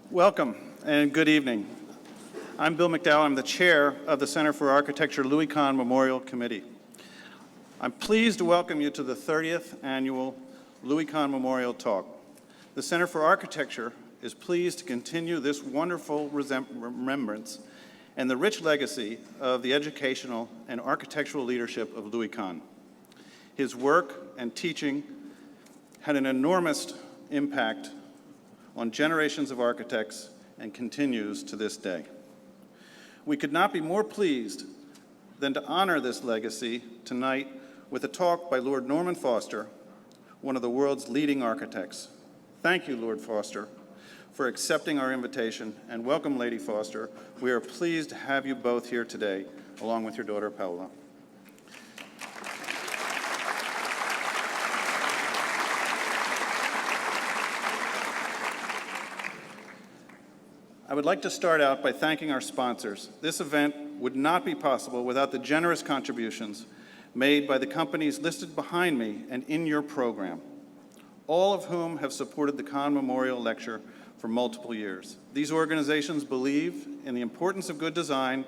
Welcome and good evening. I'm Bill McDowell. I'm the chair of the Center for Architecture Louis Kahn Memorial Committee. I'm pleased to welcome you to the 30th annual Louis Kahn Memorial Talk. The Center for Architecture is pleased to continue this wonderful remembrance and the rich legacy of the educational and architectural leadership of Louis Kahn. His work and teaching had an enormous impact on generations of architects and continues to this day. We could not be more pleased than to honor this legacy tonight with a talk by Lord Norman Foster, one of the world's leading architects. Thank you, Lord Foster, for accepting our invitation, and welcome, Lady Foster. We are pleased to have you both here today, along with your daughter, Paola. I would like to start out by thanking our sponsors. This event would not be possible without the generous contributions made by the companies listed behind me and in your program, all of whom have supported the Kahn Memorial Lecture for multiple years. These organizations believe in the importance of good design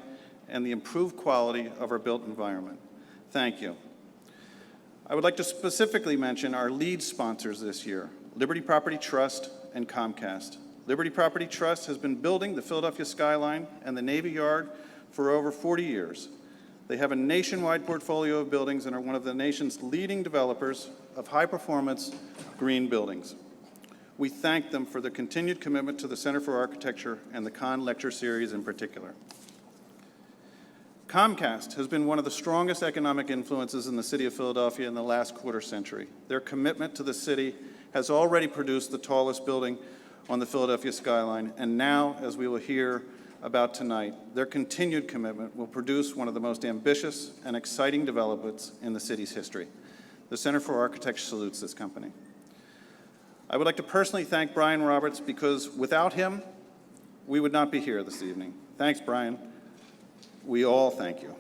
and the improved quality of our built environment. Thank you. I would like to specifically mention our lead sponsors this year, Liberty Property Trust and Comcast. Liberty Property Trust has been building the Philadelphia skyline and the Navy Yard for over 40 years. They have a nationwide portfolio of buildings and are one of the nation's leading developers of high-performance green buildings. We thank them for their continued commitment to the Center for Architecture and the Kahn Lecture Series in particular. Comcast has been one of the strongest economic influences in the city of Philadelphia in the last quarter century. Their commitment to the city has already produced the tallest building on the Philadelphia skyline, and now, as we will hear about tonight, their continued commitment will produce one of the most ambitious and exciting developments in the city's history. The Center for Architecture salutes this company. I would like to personally thank Brian Roberts because without him, we would not be here this evening. Thanks, Brian. We all thank you.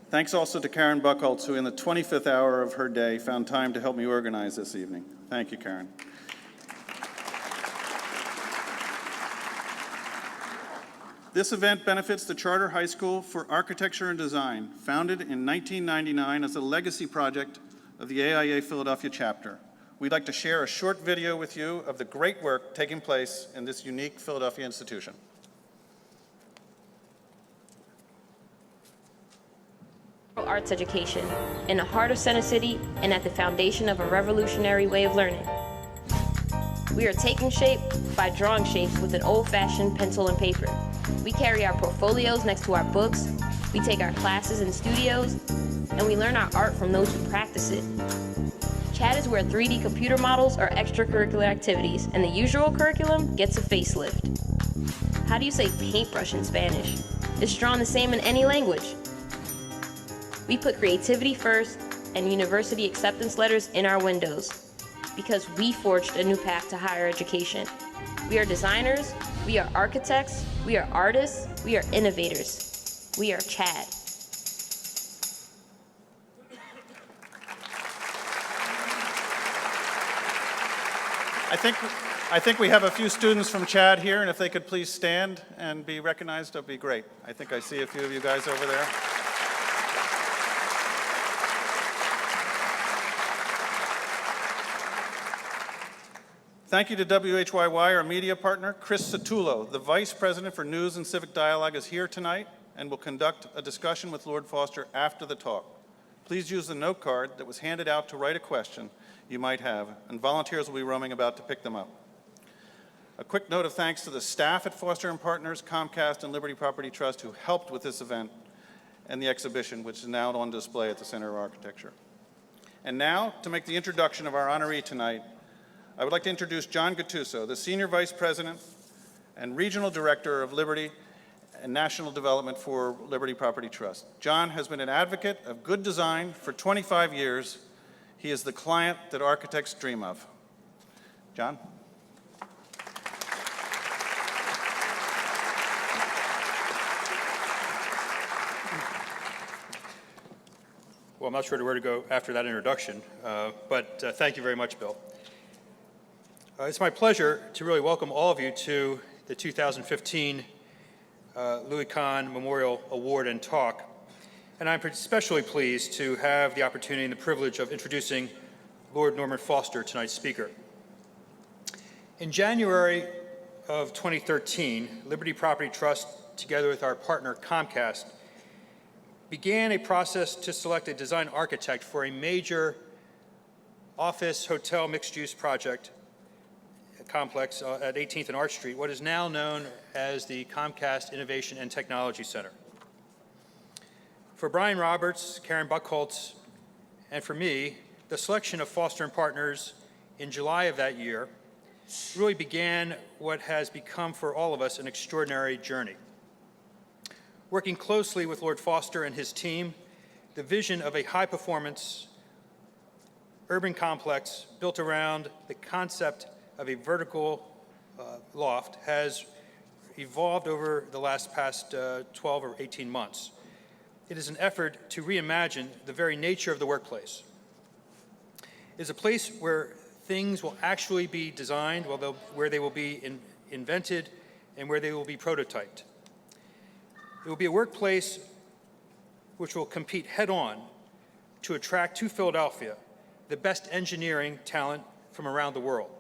Thanks also to Karen Buchholz, who in the 25th hour of her day found time to help me organize this evening. Thank you, Karen. This event benefits the Charter High School for Architecture and Design, founded in 1999 as a legacy project of the AIA Philadelphia chapter. We'd like to share a short video with you of the great work taking place in this unique Philadelphia institution. Arts education in the heart of Center City and at the foundation of a revolutionary way of learning. We are taking shape by drawing shapes with an old-fashioned pencil and paper. We carry our portfolios next to our books, we take our classes in studios, and we learn our art from those who practice it. CHAD is where 3D computer models are extracurricular activities, and the usual curriculum gets a facelift. How do you say paintbrush in Spanish? It's drawn the same in any language. We put creativity first and university acceptance letters in our windows because we forged a new path to higher education. We are designers, we are architects, we are artists, we are innovators. We are CHAD. I think we have a few students from CHAD here, and if they could please stand and be recognized, that would be great. I think I see a few of you guys over there. Thank you to WHYY, our media partner. Chris Satullo, the Vice President for News and Civic Dialogue, is here tonight and will conduct a discussion with Lord Foster after the talk. Please use the note card that was handed out to write a question you might have, and volunteers will be roaming about to pick them up. A quick note of thanks to the staff at Foster & Partners, Comcast, and Liberty Property Trust who helped with this event and the exhibition, which is now on display at the Center of Architecture. And now, to make the introduction of our honoree tonight, I would like to introduce John Gattuso, the Senior Vice President and Regional Director of Liberty and National Development for Liberty Property Trust. John has been an advocate of good design for 25 years. He is the client that architects dream of. John? Well, I'm not sure where to go after that introduction, but thank you very much, Bill. It's my pleasure to really welcome all of you to the 2015 Louis Kahn Memorial Award and Talk. And I'm especially pleased to have the opportunity and the privilege of introducing Lord Norman Foster, tonight's speaker. In January of 2013, Liberty Property Trust, together with our partner Comcast, began a process to select a design architect for a major office, hotel, mixed-use project complex at 18th and Arch Street, what is now known as the Comcast Innovation and Technology Center. For Brian Roberts, Karen Buckholtz, and for me, the selection of Foster & Partners in July of that year really began what has become for all of us an extraordinary journey. Working closely with Lord Foster and his team, the vision of a high-performance urban complex built around the concept of a vertical loft has evolved over the past 12 or 18 months. It is an effort to reimagine the very nature of the workplace. It is a place where things will actually be designed, where they will be invented, and where they will be prototyped. It will be a workplace which will compete head-on to attract to Philadelphia the best engineering talent from around the world.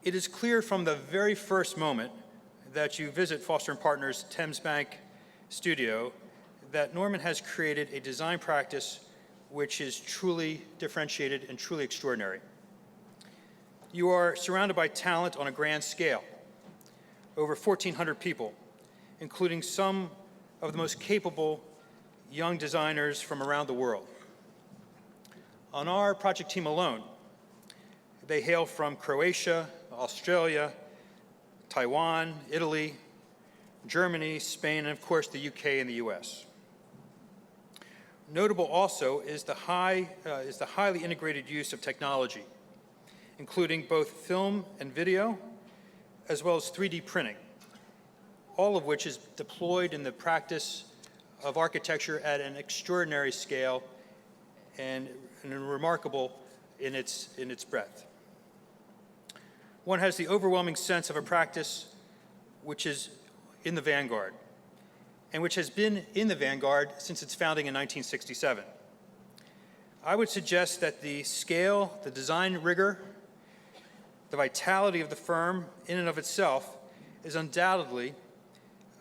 It is clear from the very first moment that you visit Foster & Partners' Thames Bank studio that Norman has created a design practice which is truly differentiated and truly extraordinary. You are surrounded by talent on a grand scale. Over 1,400 people, including some of the most capable young designers from around the world. On our project team alone, they hail from Croatia, Australia, Taiwan, Italy, Germany, Spain, and of course the UK and the US. Notable also is the highly integrated use of technology, including both film and video, as well as 3D printing, all of which is deployed in the practice of architecture at an extraordinary scale and remarkable in its breadth. One has the overwhelming sense of a practice which is in the vanguard, and which has been in the vanguard since its founding in 1967. I would suggest that the scale, the design rigor, the vitality of the firm in and of itself is undoubtedly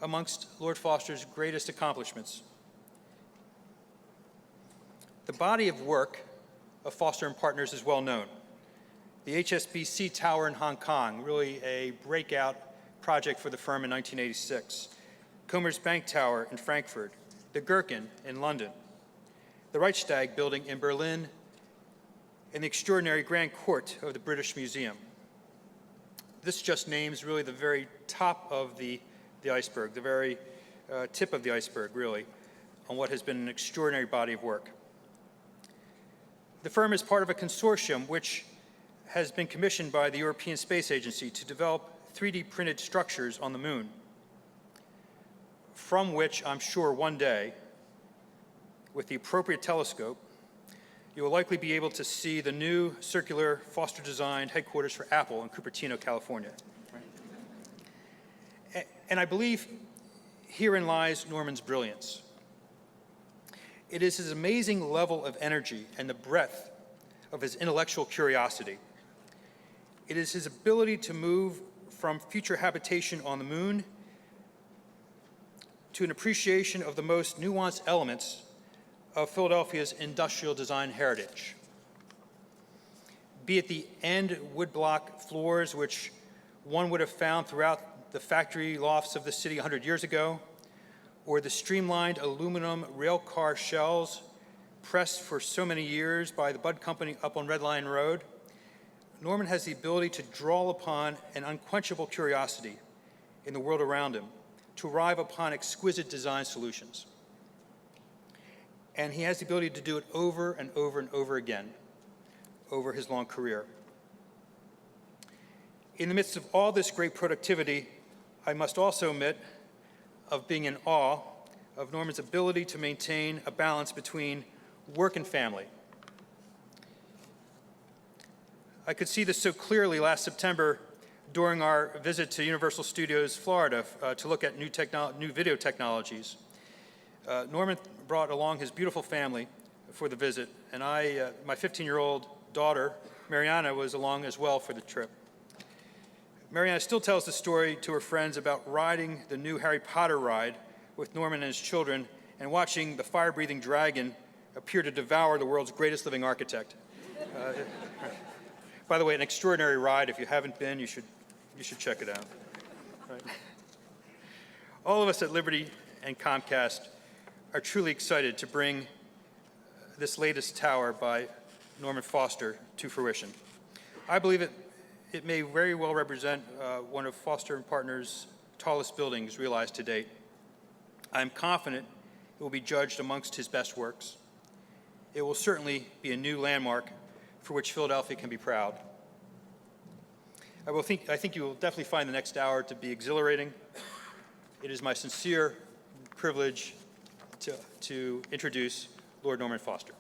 amongst Lord Foster's greatest accomplishments. The body of work of Foster & Partners is well known. The HSBC Tower in Hong Kong, really a breakout project for the firm in 1986. Commerzbank Tower in Frankfurt, the Gherkin in London, the Reichstag building in Berlin, and the extraordinary Grand Court of the British Museum. This just names really the very top of the iceberg, the very tip of the iceberg, really, on what has been an extraordinary body of work. The firm is part of a consortium which has been commissioned by the European Space Agency to develop 3D printed structures on the moon, from which I'm sure one day, with the appropriate telescope, you will likely be able to see the new circular Foster-designed headquarters for Apple in Cupertino, California. And I believe herein lies Norman's brilliance. It is his amazing level of energy and the breadth of his intellectual curiosity. It is his ability to move from future habitation on the moon to an appreciation of the most nuanced elements of Philadelphia's industrial design heritage. Be it the end woodblock floors, which one would have found throughout the factory lofts of the city 100 years ago, or the streamlined aluminum railcar shells pressed for so many years by the Bud Company up on Red Lion Road, Norman has the ability to draw upon an unquenchable curiosity in the world around him to arrive upon exquisite design solutions. And he has the ability to do it over and over and over again over his long career. In the midst of all this great productivity, I must also admit of being in awe of Norman's ability to maintain a balance between work and family. I could see this so clearly last September during our visit to Universal Studios, Florida, to look at new video technologies. Norman brought along his beautiful family for the visit, and my 15-year-old daughter, Mariana, was along as well for the trip. Mariana still tells the story to her friends about riding the new Harry Potter ride with Norman and his children and watching the fire-breathing dragon appear to devour the world's greatest living architect. By the way, an extraordinary ride. If you haven't been, you should check it out. Right. All of us at Liberty and Comcast are truly excited to bring this latest tower by Norman Foster to fruition. I believe it may very well represent one of Foster & Partners' tallest buildings realized to date. I am confident it will be judged amongst his best works. It will certainly be a new landmark for which Philadelphia can be proud. I think you will definitely find the next hour to be exhilarating. It is my sincere privilege to introduce Lord Norman Foster.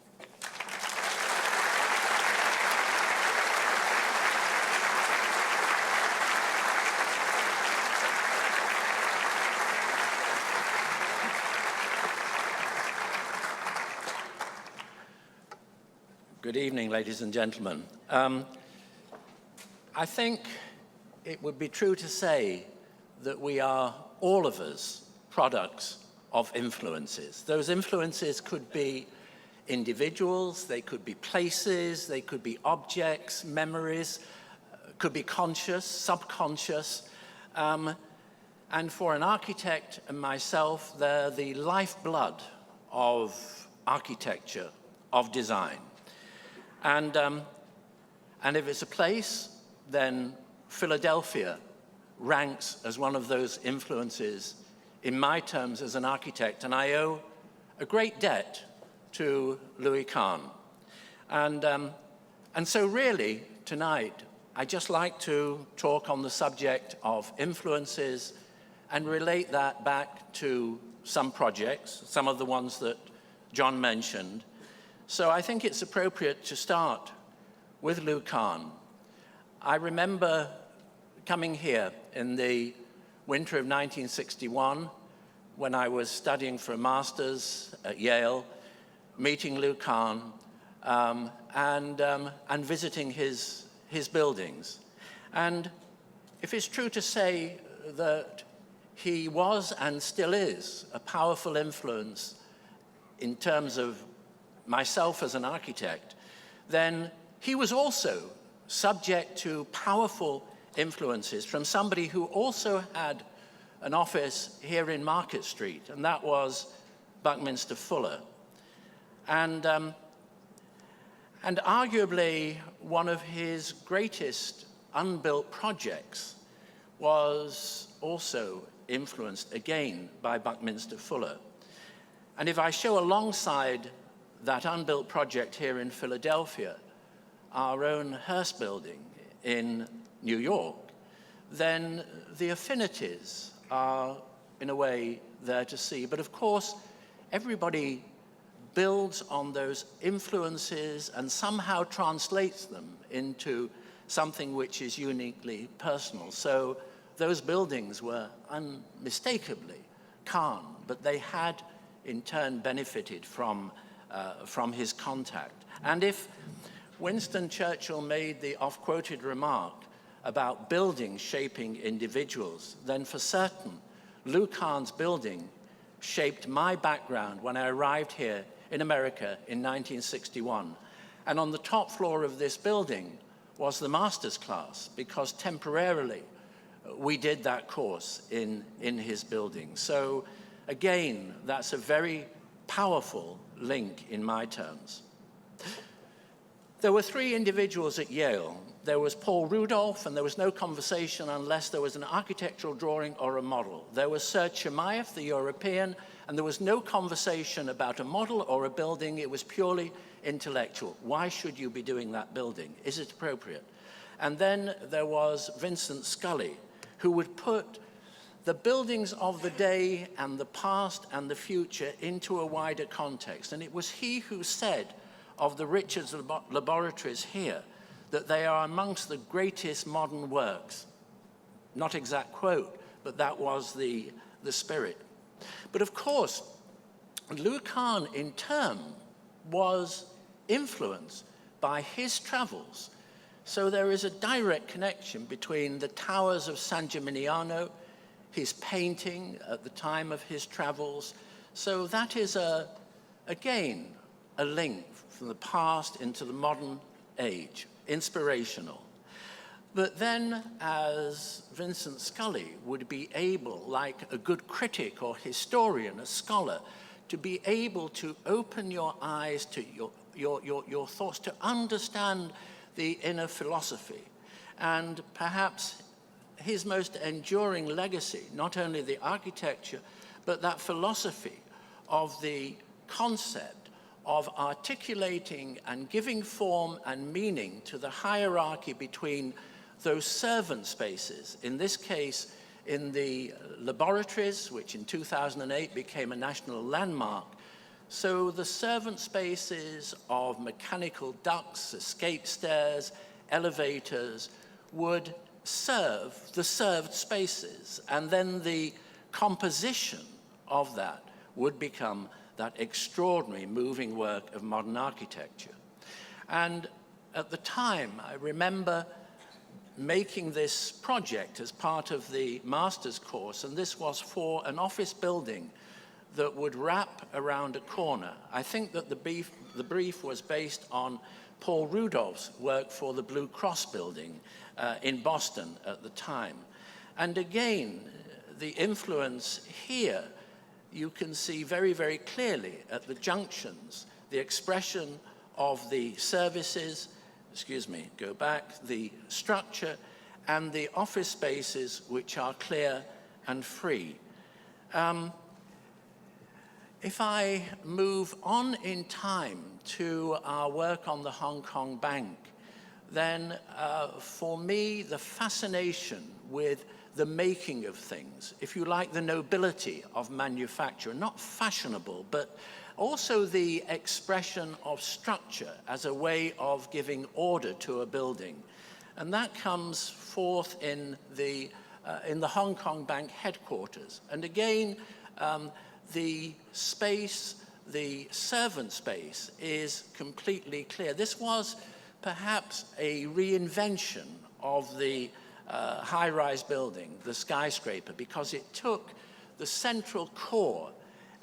Good evening, ladies and gentlemen. I think it would be true to say that we are, all of us, products of influences. Those influences could be individuals, they could be places, they could be objects, memories, could be conscious, subconscious. And for an architect and myself, they're the lifeblood of architecture, of design. And if it's a place, then Philadelphia ranks as one of those influences in my terms as an architect, and I owe a great debt to Louis Kahn. And so really, tonight, I'd just like to talk on the subject of influences and relate that back to some projects, some of the ones that John mentioned. So I think it's appropriate to start with Louis Kahn. I remember coming here in the winter of 1961 when I was studying for a master's at Yale, meeting Louis Kahn and visiting his buildings. And if it's true to say that he was and still is a powerful influence in terms of myself as an architect, then he was also subject to powerful influences from somebody who also had an office here in Market Street, and that was Buckminster Fuller. And arguably one of his greatest unbuilt projects was also influenced again by Buckminster Fuller. And if I show alongside that unbuilt project here in Philadelphia our own Hearst building in New York, then the affinities are, in a way, there to see. But of course, everybody builds on those influences and somehow translates them into something which is uniquely personal. So those buildings were unmistakably Kahn, but they had in turn benefited from his contact. And if Winston Churchill made the oft-quoted remark about buildings shaping individuals, then for certain, Louis Kahn's building shaped my background when I arrived here in America in 1961. And on the top floor of this building was the master's class, because temporarily we did that course in his building. So again, that's a very powerful link in my terms. There were three individuals at Yale. There was Paul Rudolph, and there was no conversation unless there was an architectural drawing or a model. There was Sir Chimaev, the European, and there was no conversation about a model or a building. It was purely intellectual. Why should you be doing that building? Is it appropriate? And then there was Vincent Scully, who would put the buildings of the day and the past and the future into a wider context. And it was he who said of the Richards laboratories here that they are amongst the greatest modern works. Not exact quote, but that was the spirit. But of course, Louis Kahn in turn was influenced by his travels. So there is a direct connection between the towers of San Gimignano, his painting at the time of his travels. So that is, again, a link from the past into the modern age, inspirational. But then, as Vincent Scully would be able, like a good critic or historian, a scholar, to be able to open your eyes to your thoughts, to understand the inner philosophy. And perhaps his most enduring legacy, not only the architecture, but that philosophy of the concept of articulating and giving form and meaning to the hierarchy between those servant spaces, in this case, in the laboratories, which in 2008 became a national landmark. So the servant spaces of mechanical ducts, escape stairs, elevators would serve the served spaces, and then the composition of that would become that extraordinary moving work of modern architecture. And at the time, I remember making this project as part of the master's course, and this was for an office building that would wrap around a corner. I think that the brief was based on Paul Rudolph's work for the Blue Cross building in Boston at the time. And again, the influence here, you can see very, very clearly at the junctions, the expression of the services, go back, the structure, and the office spaces which are clear and free. If I move on in time to our work on the Hong Kong Bank, then for me, the fascination with the making of things, if you like, the nobility of manufacture, not fashionable, but also the expression of structure as a way of giving order to a building. And that comes forth in the Hong Kong Bank headquarters. And again, the space, the servant space, is completely clear. This was perhaps a reinvention of the high-rise building, the skyscraper, because it took the central core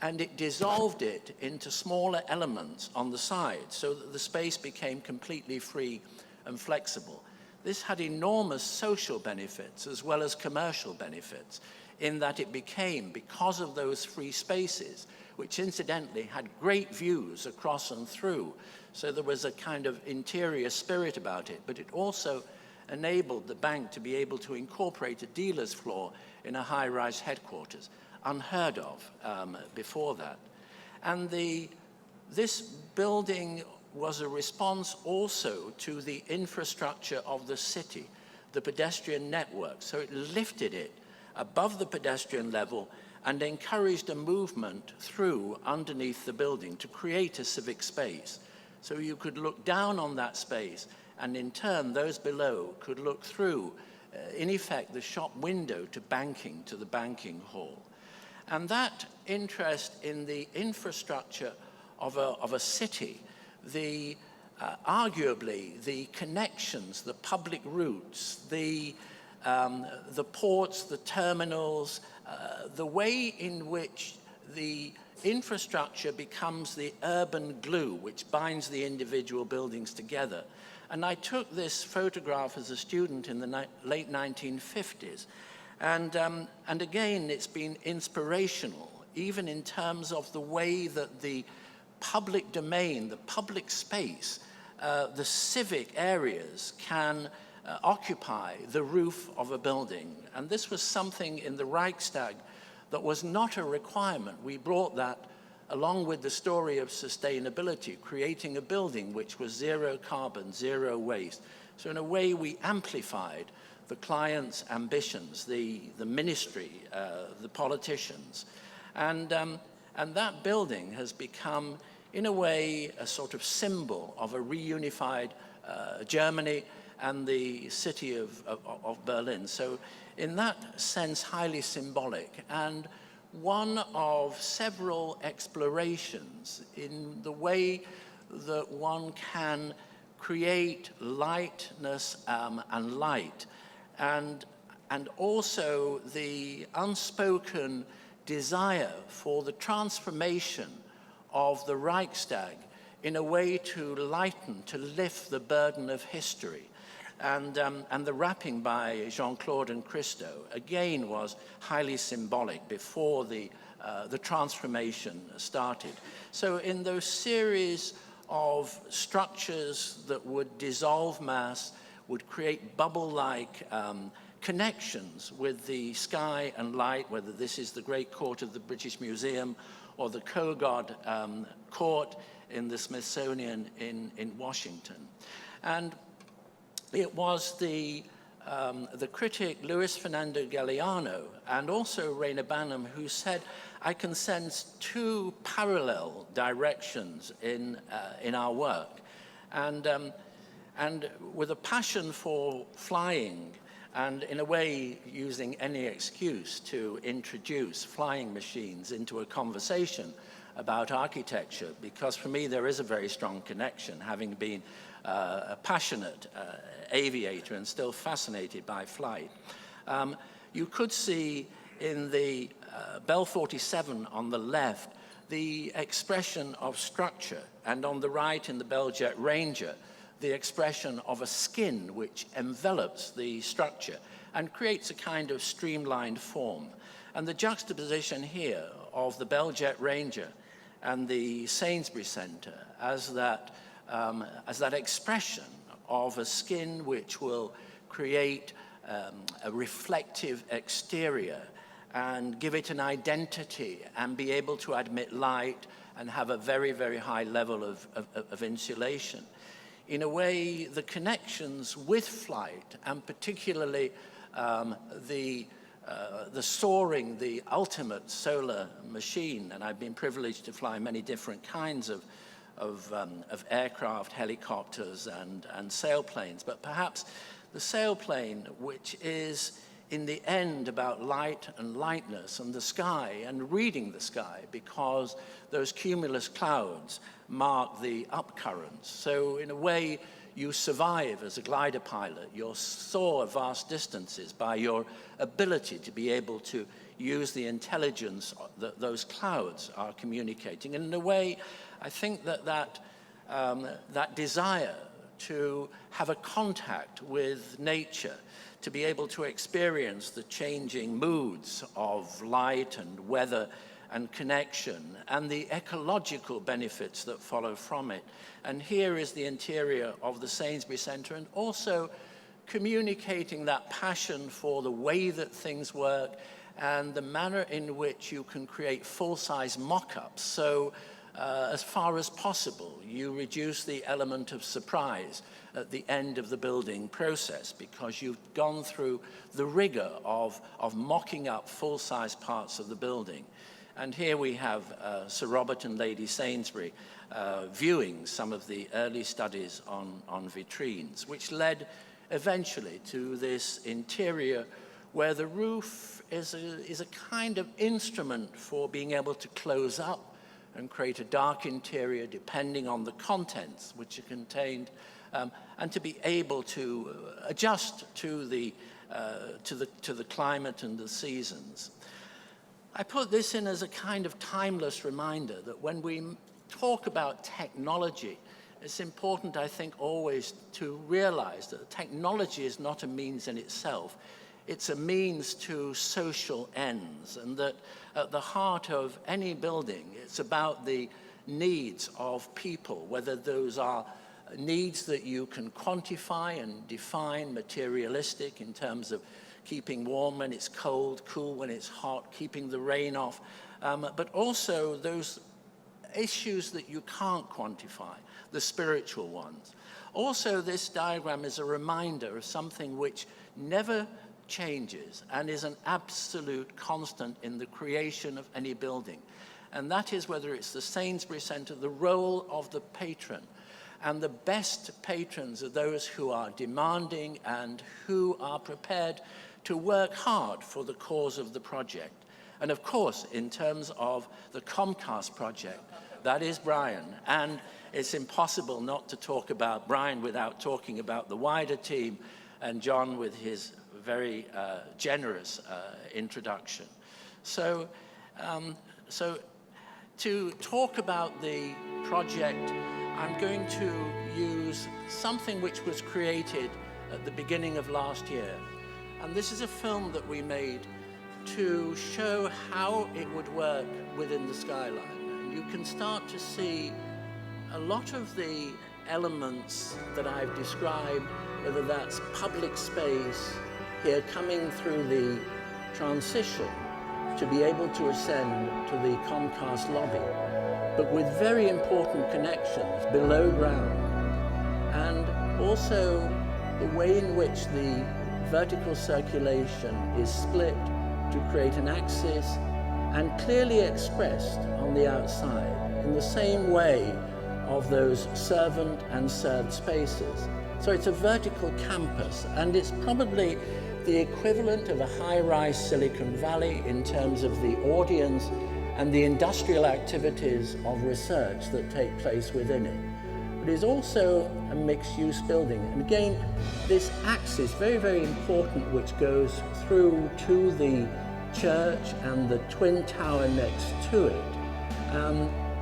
and it dissolved it into smaller elements on the side so that the space became completely free and flexible. This had enormous social benefits as well as commercial benefits in that it became, because of those free spaces, which incidentally had great views across and through, so there was a kind of interior spirit about it, but it also enabled the bank to be able to incorporate a dealer's floor in a high-rise headquarters, unheard of before that. And this building was a response also to the infrastructure of the city, the pedestrian network. So it lifted it above the pedestrian level and encouraged a movement through underneath the building to create a civic space. So you could look down on that space, and in turn, those below could look through, in effect, the shop window to the banking hall. And that interest in the infrastructure of a city, arguably the connections, the public routes, the ports, the terminals, the way in which the infrastructure becomes the urban glue which binds the individual buildings together. And I took this photograph as a student in the late 1950s. And again, it's been inspirational, even in terms of the way that the public domain, the public space, the civic areas can occupy the roof of a building. And this was something in the Reichstag that was not a requirement. We brought that along with the story of sustainability, creating a building which was zero carbon, zero waste. So in a way, we amplified the client's ambitions, the ministry, the politicians. And that building has become, in a way, a sort of symbol of a reunified Germany and the city of Berlin. So in that sense, highly symbolic, and one of several explorations in the way that one can create lightness and light, and also the unspoken desire for the transformation of the Reichstag in a way to lighten, to lift the burden of history. And the wrapping by Jean-Claude and Christo, again, was highly symbolic before the transformation started. So in those series of structures that would dissolve mass, would create bubble-like connections with the sky and light, whether this is the Great Court of the British Museum or the Kogod Court in the Smithsonian in Washington. And it was the critic Luis Fernando Galeano and also Rainer Banham who said, I can sense two parallel directions in our work. And with a passion for flying, and in a way using any excuse to introduce flying machines into a conversation about architecture, because for me there is a very strong connection, having been a passionate aviator and still fascinated by flight. You could see in the Bell 47 on the left the expression of structure, and on the right in the Bell Jet Ranger the expression of a skin which envelops the structure and creates a kind of streamlined form. And the juxtaposition here of the Bell Jet Ranger and the Sainsbury's Centre as that expression of a skin which will create a reflective exterior and give it an identity and be able to admit light and have a very, very high level of insulation. In a way, the connections with flight, and particularly the soaring, the ultimate solar machine, and I've been privileged to fly many different kinds of aircraft, helicopters, and sailplanes, but perhaps the sailplane, which is in the end about light and lightness and the sky and reading the sky, because those cumulus clouds mark the upcurrents. So in a way, you survive as a glider pilot. You soar vast distances by your ability to be able to use the intelligence that those clouds are communicating. And in a way, I think that desire to have a contact with nature, to be able to experience the changing moods of light and weather and connection, and the ecological benefits that follow from it. And here is the interior of the Sainsbury's Centre, and also communicating that passion for the way that things work and the manner in which you can create full-size mock-ups. So as far as possible, you reduce the element of surprise at the end of the building process, because you've gone through the rigor of mocking up full-size parts of the building. And here we have Sir Robert and Lady Sainsbury viewing some of the early studies on vitrines, which led eventually to this interior where the roof is a kind of instrument for being able to close up and create a dark interior depending on the contents which are contained, and to be able to adjust to the climate and the seasons. I put this in as a kind of timeless reminder that when we talk about technology, it's important, I think, always to realize that technology is not a means in itself. It's a means to social ends, and that at the heart of any building, it's about the needs of people, whether those are needs that you can quantify and define, materialistic in terms of keeping warm when it's cold, cool when it's hot, keeping the rain off, but also those issues that you can't quantify, the spiritual ones. Also, this diagram is a reminder of something which never changes and is an absolute constant in the creation of any building. And that is, whether it's the Sainsbury Centre, the role of the patron. And the best patrons are those who are demanding and who are prepared to work hard for the cause of the project. And of course, in terms of the Comcast project, that is Brian. And it's impossible not to talk about Brian without talking about the wider team and John with his very generous introduction. So to talk about the project, I'm going to use something which was created at the beginning of last year. And this is a film that we made to show how it would work within the skyline. And you can start to see a lot of the elements that I've described, whether that's public space here coming through the transition to be able to ascend to the Comcast lobby, but with very important connections below ground, and also the way in which the vertical circulation is split to create an axis and clearly expressed on the outside in the same way of those servant and served spaces. So it's a vertical campus, and it's probably the equivalent of a high-rise Silicon Valley in terms of the audience and the industrial activities of research that take place within it. But it's also a mixed-use building. And again, this axis, very, very important, which goes through to the church and the twin tower next to it.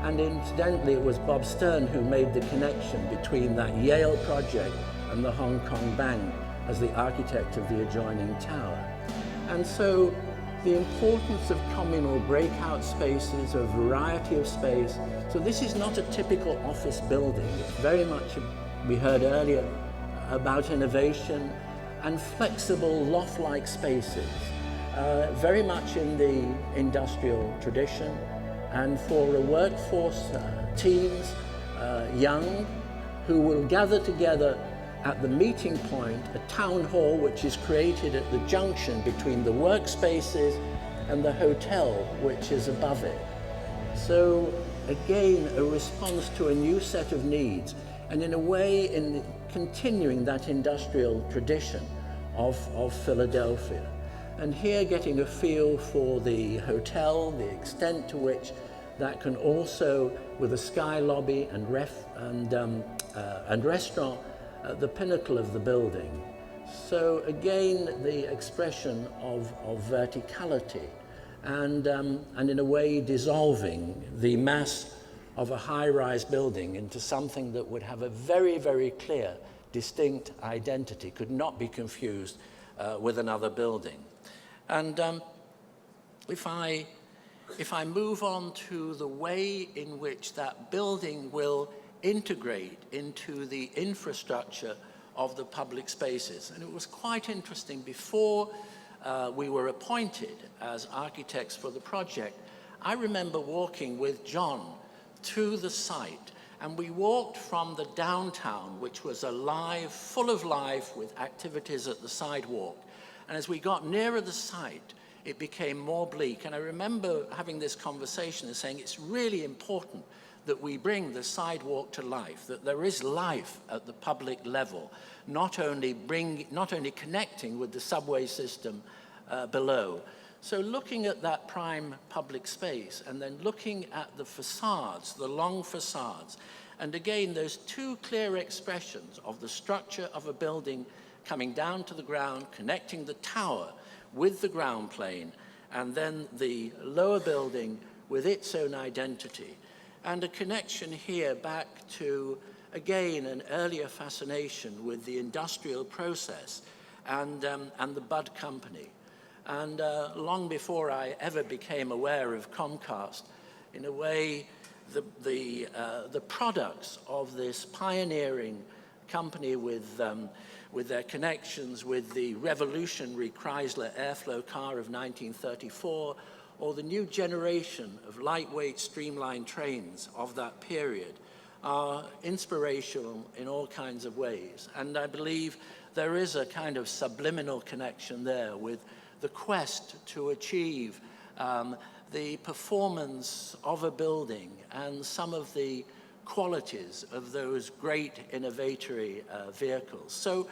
And incidentally, it was Bob Stern who made the connection between that Yale project and the Hong Kong Bank as the architect of the adjoining tower. And so the importance of communal breakout spaces, a variety of space. So this is not a typical office building. It's very much, we heard earlier, about innovation and flexible loft-like spaces, very much in the industrial tradition. And for a workforce, teams, young, who will gather together at the meeting point, a town hall which is created at the junction between the workspaces and the hotel which is above it. So again, a response to a new set of needs, and in a way in continuing that industrial tradition of Philadelphia. And here getting a feel for the hotel, the extent to which that can also, with a sky lobby and restaurant at the pinnacle of the building. So again, the expression of verticality and in a way dissolving the mass of a high-rise building into something that would have a very, very clear, distinct identity, could not be confused with another building. And if I move on to the way in which that building will integrate into the infrastructure of the public spaces. And it was quite interesting, before we were appointed as architects for the project, I remember walking with John to the site, and we walked from the downtown, which was alive, full of life with activities at the sidewalk. And as we got nearer the site, it became more bleak. And I remember having this conversation and saying, it's really important that we bring the sidewalk to life, that there is life at the public level, not only connecting with the subway system below. So looking at that prime public space, and then looking at the facades, the long facades, and again, those two clear expressions of the structure of a building coming down to the ground, connecting the tower with the ground plane, and then the lower building with its own identity. And a connection here back to, again, an earlier fascination with the industrial process and the Bud Company. And long before I ever became aware of Comcast, in a way, the products of this pioneering company with their connections with the revolutionary Chrysler Airflow car of 1934, or the new generation of lightweight streamlined trains of that period, are inspirational in all kinds of ways. And I believe there is a kind of subliminal connection there with the quest to achieve the performance of a building and some of the qualities of those great innovatory vehicles. So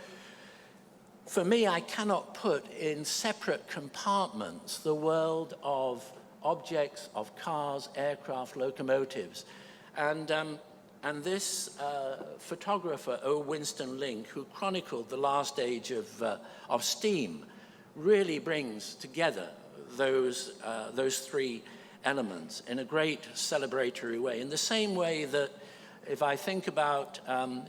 for me, I cannot put in separate compartments the world of objects, of cars, aircraft, locomotives. And this photographer, O. Winston Link, who chronicled the last age of steam, really brings together those three elements in a great celebratory way. In the same way that if I think about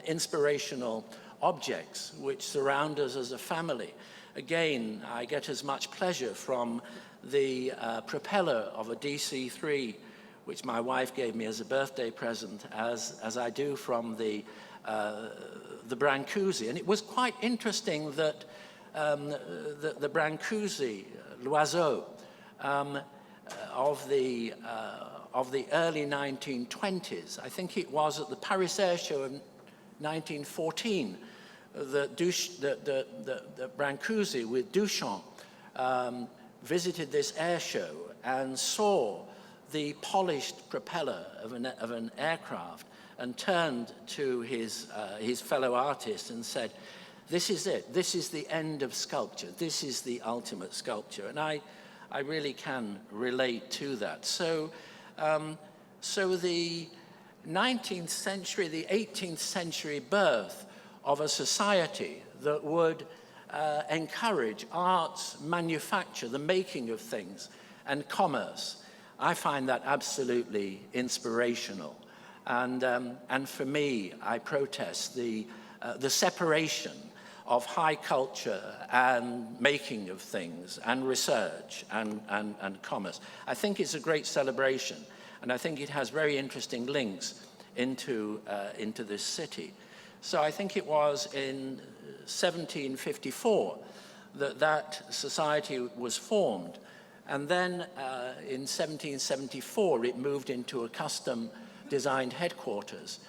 inspirational objects which surround us as a family, again, I get as much pleasure from the propeller of a DC-3, which my wife gave me as a birthday present, as I do from the Brancusi. And it was quite interesting that the Brancusi, l'Oiseau, of the early 1920s, I think it was at the Paris Air Show in 1914, that Brancusi with Duchamp visited this air show and saw the polished propeller of an aircraft and turned to his fellow artist and said, "This is it. This is the end of sculpture. This is the ultimate sculpture." And I really can relate to that. So the 19th century, the 18th century birth of a society that would encourage arts, manufacture, the making of things, and commerce, I find that absolutely inspirational. And for me, I protest the separation of high culture and making of things and research and commerce. I think it's a great celebration, and I think it has very interesting links into this city. So I think it was in 1754 that society was formed. And then in 1774, it moved into a custom-designed headquarters,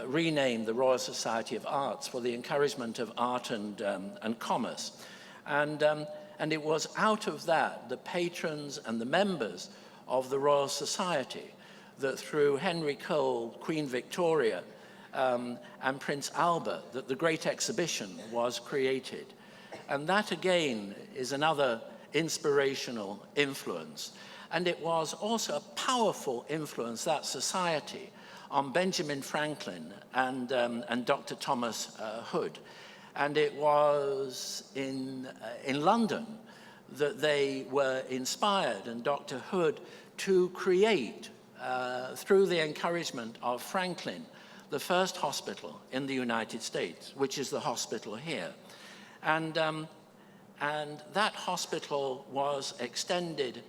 renamed the Royal Society of Arts for the encouragement of art and commerce. And it was out of that, the patrons and the members of the Royal Society, that through Henry Cole, Queen Victoria, and Prince Albert, that the Great Exhibition was created. And that, again, is another inspirational influence. And it was also a powerful influence, that society, on Benjamin Franklin and Dr. Thomas Hood. And it was in London that they were inspired, and Dr. Hood, to create, through the encouragement of Franklin, the first hospital in the United States, which is the hospital here. And that hospital was extended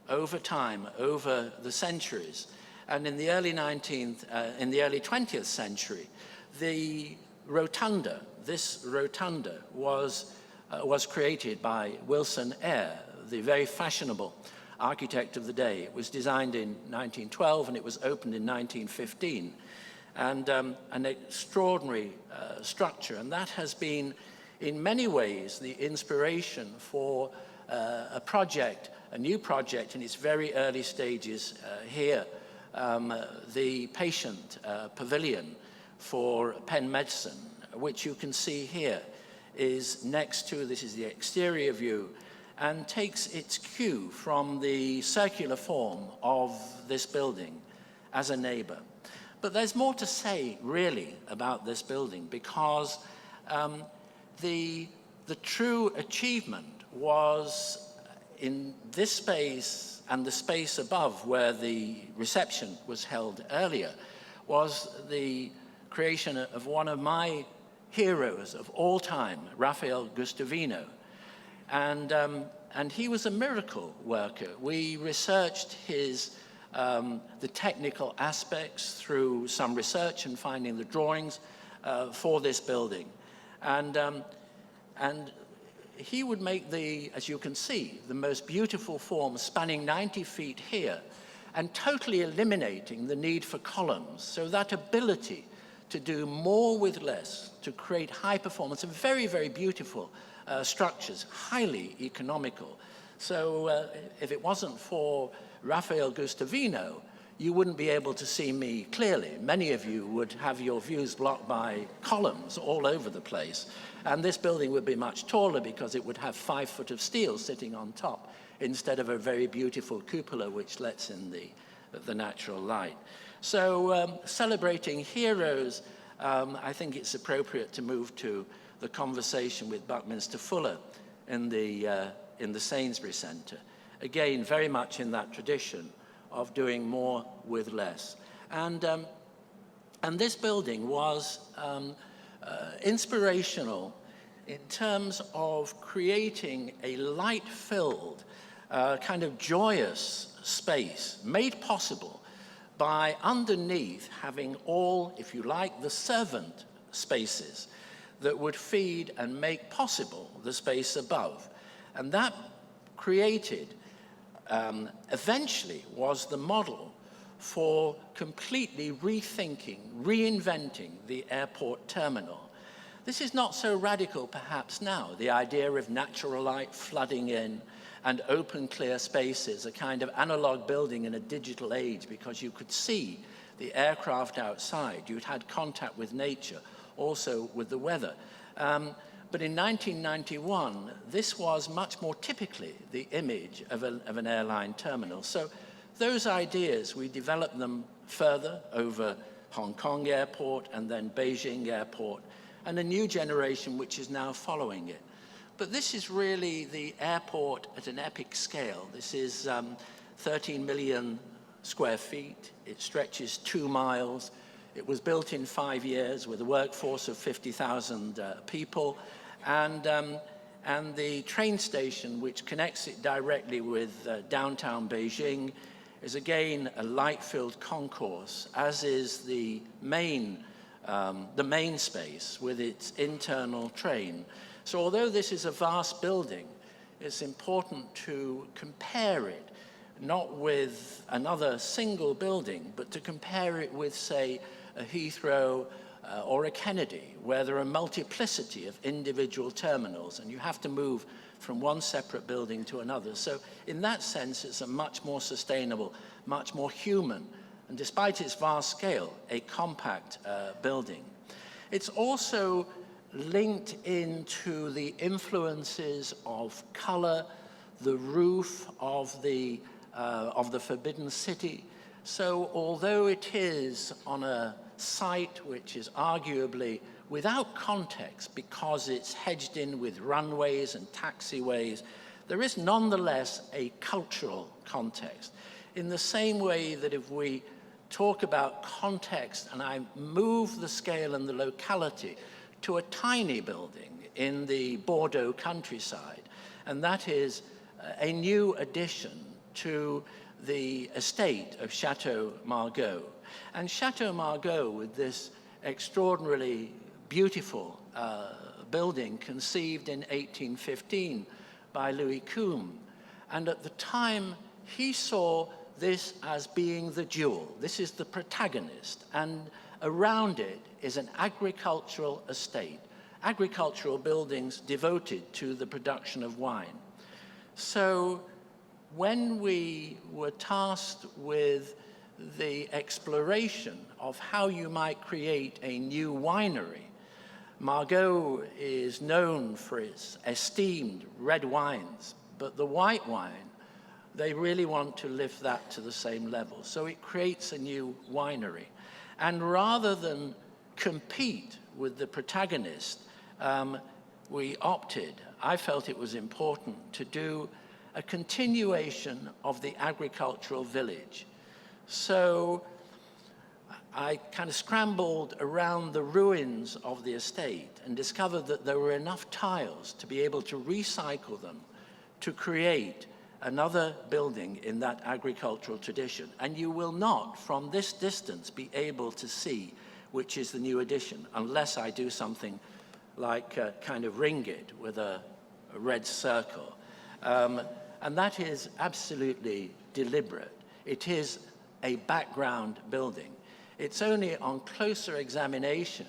over time, over the centuries. And in the early 20th century, the rotunda, this rotunda was created by Wilson Eyre, the very fashionable architect of the day. It was designed in 1912 and it was opened in 1915. And an extraordinary structure. And that has been, in many ways, the inspiration for a project, a new project in its very early stages here, the patient pavilion for Penn Medicine, which you can see here, is next to, this is the exterior view, and takes its cue from the circular form of this building as a neighbor. But there's more to say, really, about this building, because the true achievement was in this space and the space above where the reception was held earlier, was the creation of one of my heroes of all time, Raphael Gustavino. And he was a miracle worker. We researched his the technical aspects through some research and finding the drawings for this building. And he would make as you can see, the most beautiful form spanning 90 feet here and totally eliminating the need for columns. So that ability to do more with less, to create high performance and very, very beautiful structures, highly economical. So if it wasn't for Raphael Gustavino, you wouldn't be able to see me clearly. Many of you would have your views blocked by columns all over the place. And this building would be much taller because it would have 5 foot of steel sitting on top instead of a very beautiful cupola which lets in the natural light. So celebrating heroes, I think it's appropriate to move to the conversation with Buckminster Fuller in the Sainsbury Centre. Again, very much in that tradition of doing more with less. And this building was inspirational in terms of creating a light-filled, kind of joyous space made possible by underneath having all, if you like, the servant spaces that would feed and make possible the space above. And that created, eventually, was the model for completely rethinking, reinventing the airport terminal. This is not so radical, perhaps, now, the idea of natural light flooding in and open, clear spaces, a kind of analog building in a digital age, because you could see the aircraft outside. You'd had contact with nature, also with the weather. But in 1991, this was much more typically the image of an airline terminal. So those ideas, we developed them further over Hong Kong Airport and then Beijing Airport, and a new generation which is now following it. But this is really the airport at an epic scale. This is 13 million square feet. It stretches 2 miles. It was built in 5 years with a workforce of 50,000 people. And the train station, which connects it directly with downtown Beijing, is again a light-filled concourse, as is the main space with its internal train. So although this is a vast building, it's important to compare it not with another single building, but to compare it with, say, a Heathrow or a Kennedy, where there are a multiplicity of individual terminals, and you have to move from one separate building to another. So in that sense, it's a much more sustainable, much more human, and despite its vast scale, a compact building. It's also linked into the influences of color, the roof of the Forbidden City. So although it is on a site which is arguably without context because it's hedged in with runways and taxiways, there is nonetheless a cultural context. In the same way that if we talk about context and I move the scale and the locality to a tiny building in the Bordeaux countryside, and that is a new addition to the estate of Chateau Margaux. And Chateau Margaux, with this extraordinarily beautiful building conceived in 1815 by Louis Kahn, and at the time he saw this as being the jewel. This is the protagonist, and around it is an agricultural estate, agricultural buildings devoted to the production of wine. So when we were tasked with the exploration of how you might create a new winery, Margaux is known for its esteemed red wines, but the white wine, they really want to lift that to the same level. So it creates a new winery. And rather than compete with the protagonist, we opted, I felt it was important to do a continuation of the agricultural village. So I kind of scrambled around the ruins of the estate and discovered that there were enough tiles to be able to recycle them to create another building in that agricultural tradition. And you will not, from this distance, be able to see which is the new addition, unless I do something like kind of ring it with a red circle. And that is absolutely deliberate. It is a background building. It's only on closer examination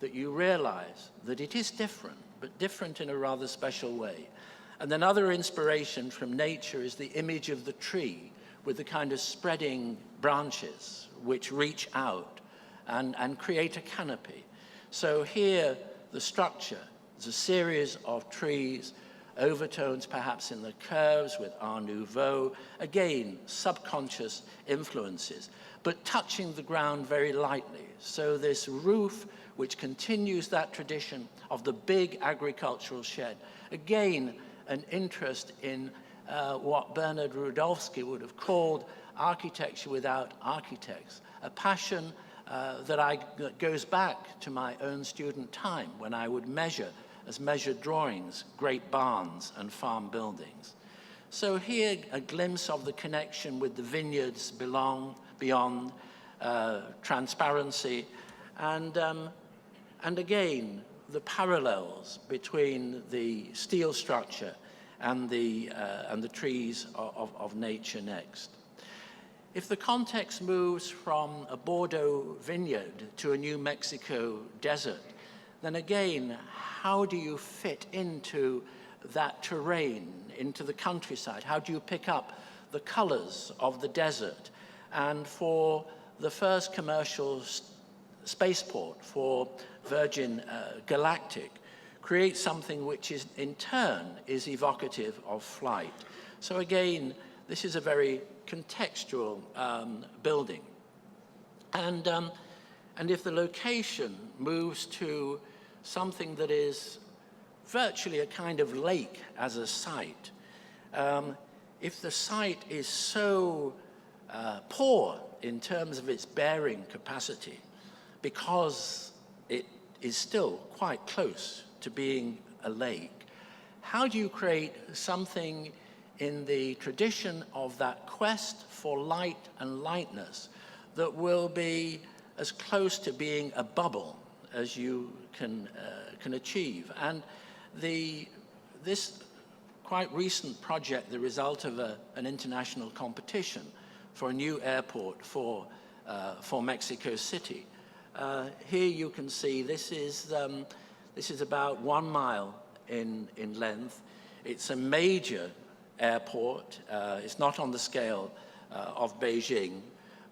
that you realize that it is different, but different in a rather special way. And another inspiration from nature is the image of the tree with the kind of spreading branches which reach out and create a canopy. So here, the structure is a series of trees, overtones perhaps in the curves with Art Nouveau, again, subconscious influences, but touching the ground very lightly. So this roof, which continues that tradition of the big agricultural shed, again, an interest in what Bernard Rudolfsky would have called architecture without architects, a passion that goes back to my own student time when I would measure, as measured drawings, great barns and farm buildings. So here, a glimpse of the connection with the vineyards beyond, transparency, and again, the parallels between the steel structure and the trees of nature next. If the context moves from a Bordeaux vineyard to a New Mexico desert, then again, how do you fit into that terrain, into the countryside? How do you pick up the colors of the desert? And for the first commercial spaceport for Virgin Galactic, create something which is, in turn, is evocative of flight. So again, this is a very contextual building. And if the location moves to something that is virtually a kind of lake as a site, if the site is so poor in terms of its bearing capacity, because it is still quite close to being a lake, how do you create something in the tradition of that quest for light and lightness that will be as close to being a bubble as you can achieve? And this quite recent project, the result of an international competition for a new airport for Mexico City. Here you can see this is about 1 mile in length. It's a major airport. It's not on the scale of Beijing,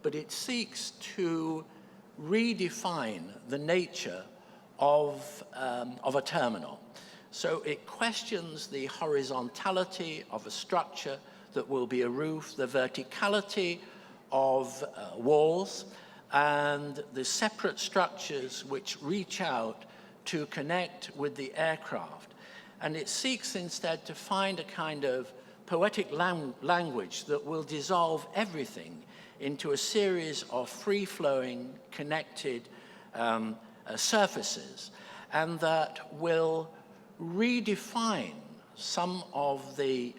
but it seeks to redefine the nature of a terminal. So it questions the horizontality of a structure that will be a roof, the verticality of walls, and the separate structures which reach out to connect with the aircraft. And it seeks instead to find a kind of poetic language that will dissolve everything into a series of free-flowing, connected surfaces, and that will redefine some of the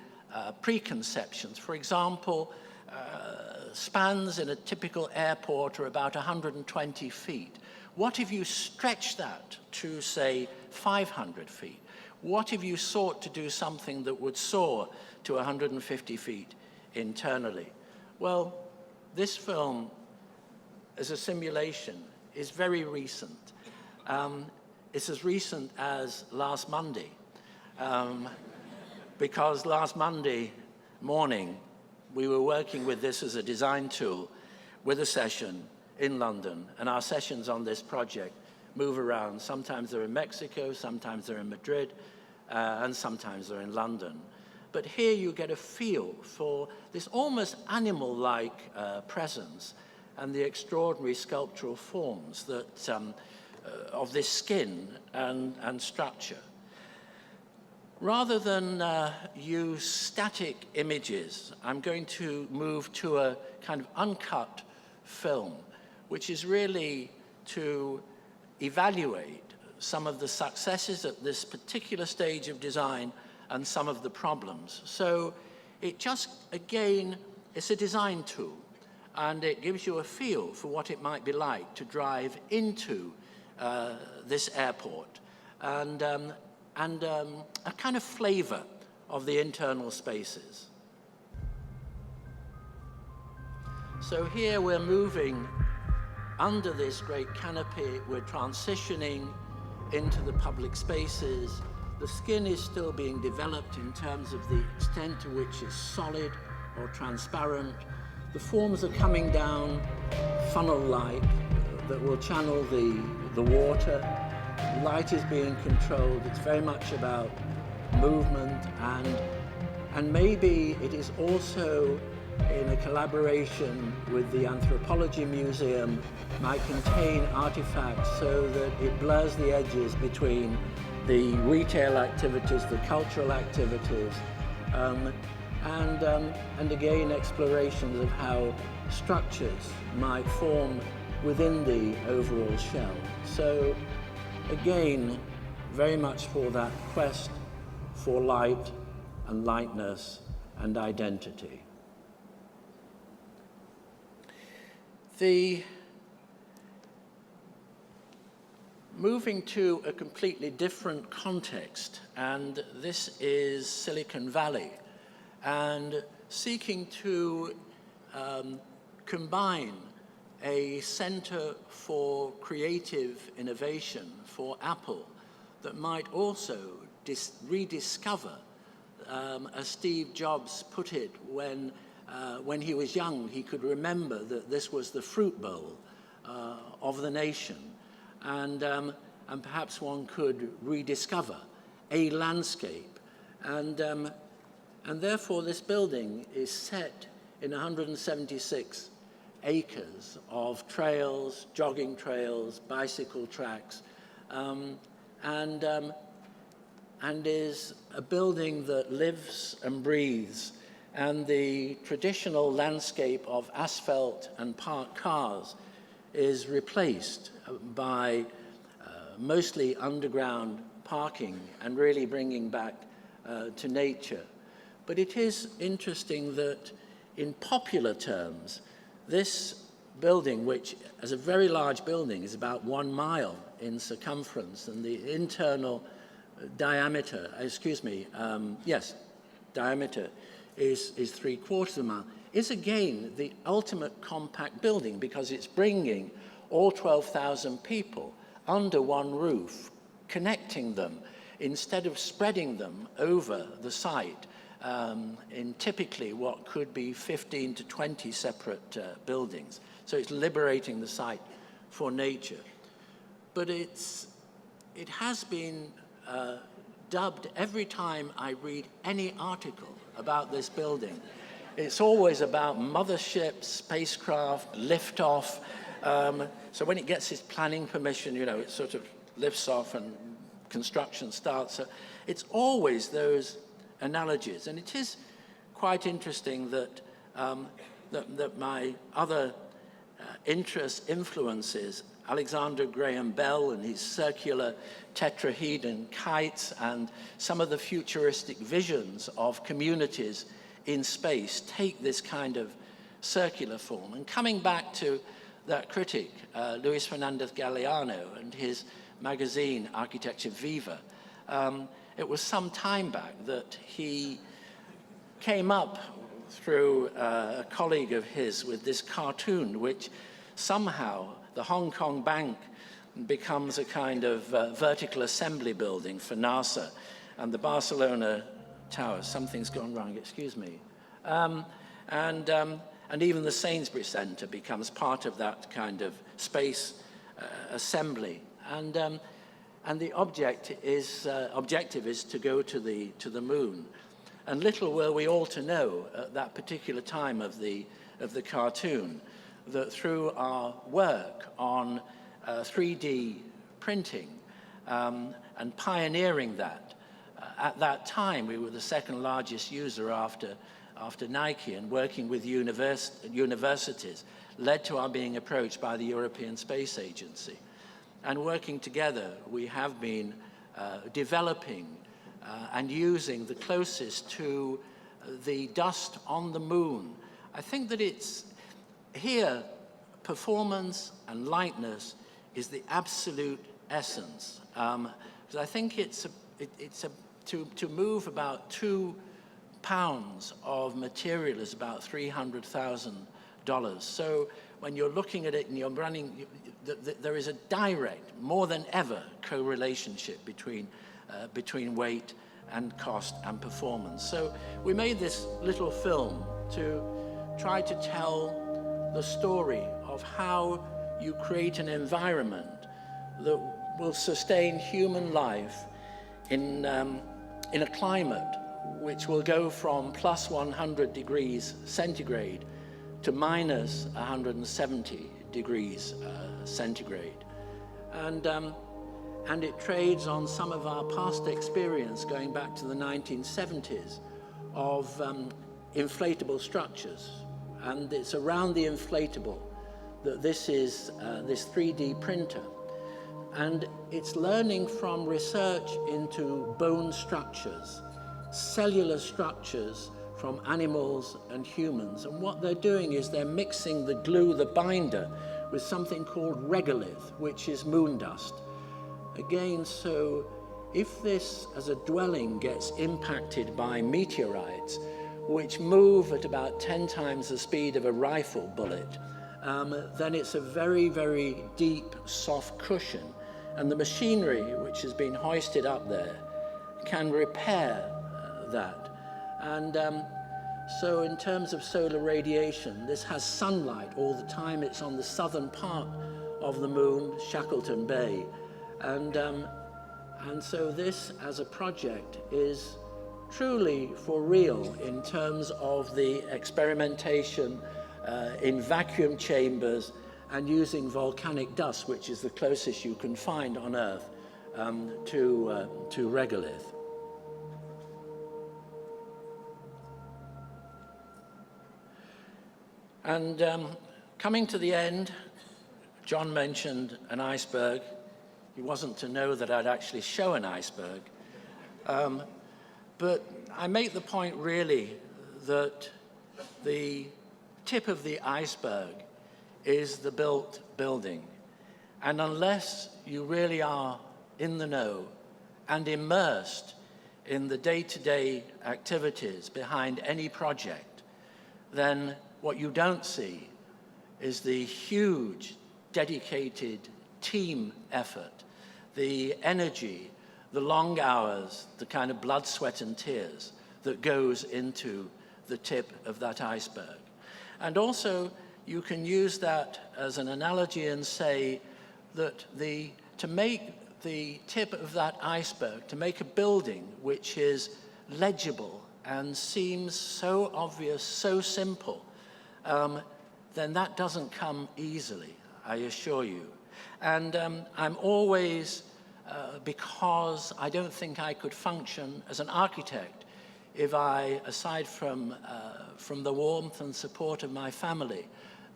preconceptions. For example, spans in a typical airport are about 120 feet. What if you stretch that to, say, 500 feet? What if you sought to do something that would soar to 150 feet internally? Well, this film, as a simulation, is very recent. It's as recent as last Monday, because last Monday morning, we were working with this as a design tool with a session in London, and our sessions on this project move around. Sometimes they're in Mexico, sometimes they're in Madrid, and sometimes they're in London. But here you get a feel for this almost animal-like presence and the extraordinary sculptural forms that, of this skin and structure. Rather than use static images, I'm going to move to a kind of uncut film, which is really to evaluate some of the successes at this particular stage of design and some of the problems. So it just, again, it's a design tool, and it gives you a feel for what it might be like to drive into this airport, and a kind of flavor of the internal spaces. So here we're moving under this great canopy, we're transitioning into the public spaces. The skin is still being developed in terms of the extent to which it's solid or transparent. The forms are coming down funnel-like that will channel the water. Light is being controlled. It's very much about movement, and maybe it is also in a collaboration with the Anthropology Museum, might contain artifacts so that it blurs the edges between the retail activities, the cultural activities, and again explorations of how structures might form within the overall shell. So again, very much for that quest for light and lightness and identity. Moving to a completely different context, and this is Silicon Valley, and seeking to combine a center for creative innovation for Apple that might also rediscover, as Steve Jobs put it, when he was young, he could remember that this was the fruit bowl of the nation. And perhaps one could rediscover a landscape. And therefore, this building is set in 176 acres of trails, jogging trails, bicycle tracks, and is a building that lives and breathes. And the traditional landscape of asphalt and parked cars is replaced by mostly underground parking and really bringing back to nature. But it is interesting that in popular terms, this building, which as a very large building is about 1 mile in circumference, and the internal diameter, diameter is 3/4 of a mile, is again the ultimate compact building because it's bringing all 12,000 people under one roof, connecting them instead of spreading them over the site in typically what could be 15 to 20 separate buildings. So it's liberating the site for nature. But it has been dubbed, every time I read any article about this building, it's always about mothership, spacecraft, liftoff. So when it gets its planning permission, it sort of lifts off and construction starts. So it's always those analogies. And it is quite interesting that, that my other influences, Alexander Graham Bell and his circular tetrahedron kites, and some of the futuristic visions of communities in space take this kind of circular form. And coming back to that critic, Luis Fernandez Galeano, and his magazine, Architecture Viva, it was some time back that he came up through a colleague of his with this cartoon, which somehow the Hong Kong Bank becomes a kind of vertical assembly building for NASA, and the Barcelona Tower, something's gone wrong, excuse me. And even the Sainsbury Centre becomes part of that kind of space assembly. And the objective is to go to the moon. And little were we all to know at that particular time of the cartoon that through our work on 3D printing and pioneering that, at that time we were the second largest user after Nike, and working with universities led to our being approached by the European Space Agency. And working together, we have been developing and using the closest to the dust on the moon. I think that it's here, performance and lightness is the absolute essence. Because I think to move about 2 pounds of material is about $300,000. So when you're looking at it and you're running, there is a direct, more than ever, co-relationship between weight and cost and performance. So we made this little film to try to tell the story of how you create an environment that will sustain human life in a climate which will go from plus 100 degrees centigrade to minus 170 degrees centigrade. And it trades on some of our past experience going back to the 1970s of inflatable structures. And it's around the inflatable that this is this 3D printer. And it's learning from research into bone structures, cellular structures from animals and humans. And what they're doing is they're mixing the glue, the binder, with something called regolith, which is moon dust. Again, so if this as a dwelling gets impacted by meteorites, which move at about 10 times the speed of a rifle bullet, then it's a very, very deep, soft cushion. And the machinery which has been hoisted up there can repair that. And so in terms of solar radiation, this has sunlight all the time. It's on the southern part of the moon, Shackleton Bay. And so this, as a project, is truly for real in terms of the experimentation in vacuum chambers and using volcanic dust, which is the closest you can find on Earth to regolith. And coming to the end, John mentioned an iceberg. He wasn't to know that I'd actually show an iceberg. But I make the point really that the tip of the iceberg is the built building. And unless you really are in the know and immersed in the day-to-day activities behind any project, then what you don't see is the huge, dedicated team effort, the energy, the long hours, the kind of blood, sweat, and tears that goes into the tip of that iceberg. And also, you can use that as an analogy and say that to make the tip of that iceberg, to make a building which is legible and seems so obvious, so simple, then that doesn't come easily, I assure you. And I'm always, because I don't think I could function as an architect if I, aside from the warmth and support of my family,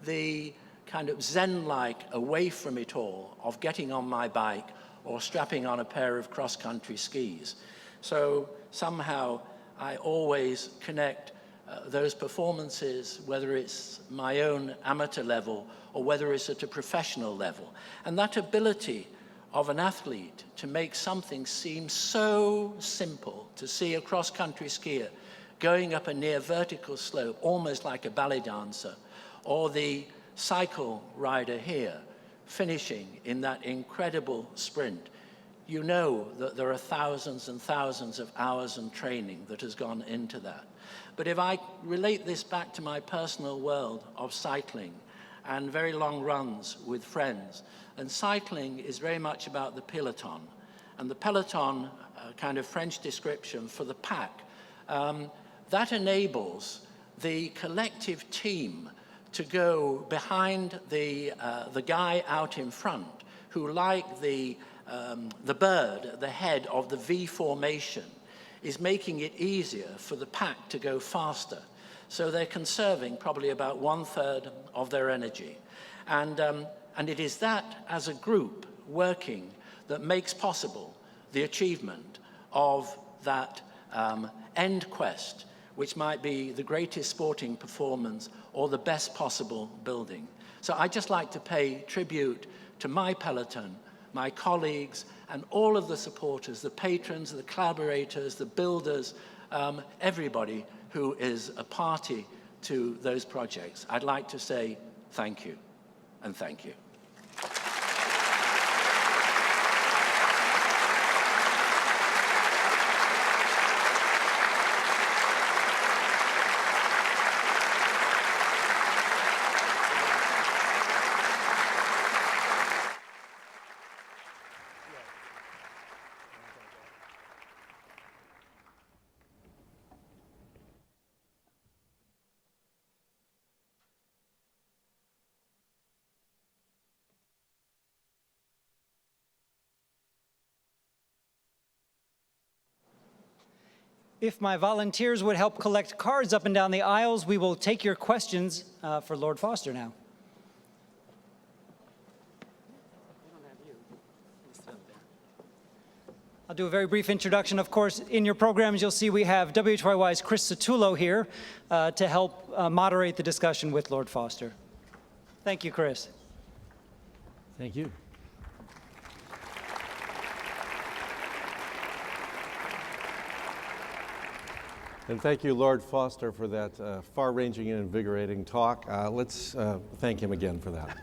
the kind of zen-like away from it all of getting on my bike or strapping on a pair of cross-country skis. So somehow I always connect those performances, whether it's my own amateur level or whether it's at a professional level. And that ability of an athlete to make something seem so simple, to see a cross-country skier going up a near vertical slope, almost like a ballet dancer, or the cycle rider here finishing in that incredible sprint, you know that there are thousands and thousands of hours and training that has gone into that. But if I relate this back to my personal world of cycling and very long runs with friends, and cycling is very much about the peloton. And the peloton, kind of French description for the pack, that enables the collective team to go behind the guy out in front who, like the bird at the head of the V formation, is making it easier for the pack to go faster. So they're conserving probably about 1/3 of their energy. And it is that, as a group working, that makes possible the achievement of that end quest, which might be the greatest sporting performance or the best possible building. So I'd just like to pay tribute to my peloton, my colleagues, and all of the supporters, the patrons, the collaborators, the builders, everybody who is a party to those projects. I'd like to say thank you. and thank you. If my volunteers would help collect cards up and down the aisles, we will take your questions for Lord Foster now. I'll do a very brief introduction. Of course, in your programs, you'll see we have WHYY's Chris Satullo here to help moderate the discussion with Lord Foster. Thank you, Chris. Thank you. And thank you, Lord Foster, for that far-ranging and invigorating talk. Let's thank him again for that.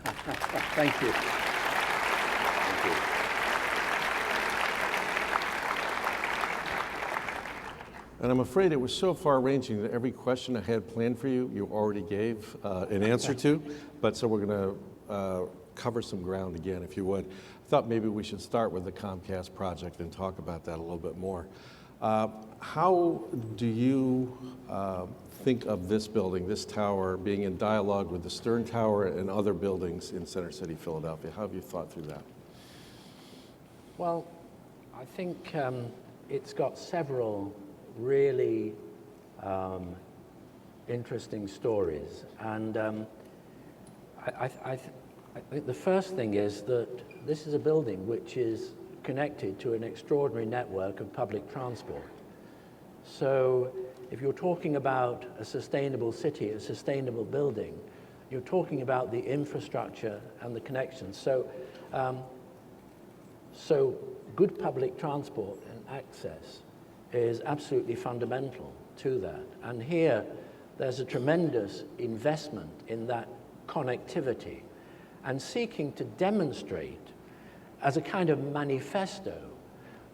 Thank you. Thank you. And I'm afraid it was so far-ranging that every question I had planned for you, you already gave an answer to. But so we're going to cover some ground again, if you would. I thought maybe we should start with the Comcast project and talk about that a little bit more. How do you think of this building, this tower, being in dialogue with the Stern Tower and other buildings in Center City, Philadelphia? How have you thought through that? Well, I think it's got several really interesting stories. And I think the first thing is that this is a building which is connected to an extraordinary network of public transport. So if you're talking about a sustainable city, a sustainable building, you're talking about the infrastructure and the connections. So, so good public transport and access is absolutely fundamental to that. And here, there's a tremendous investment in that connectivity and seeking to demonstrate as a kind of manifesto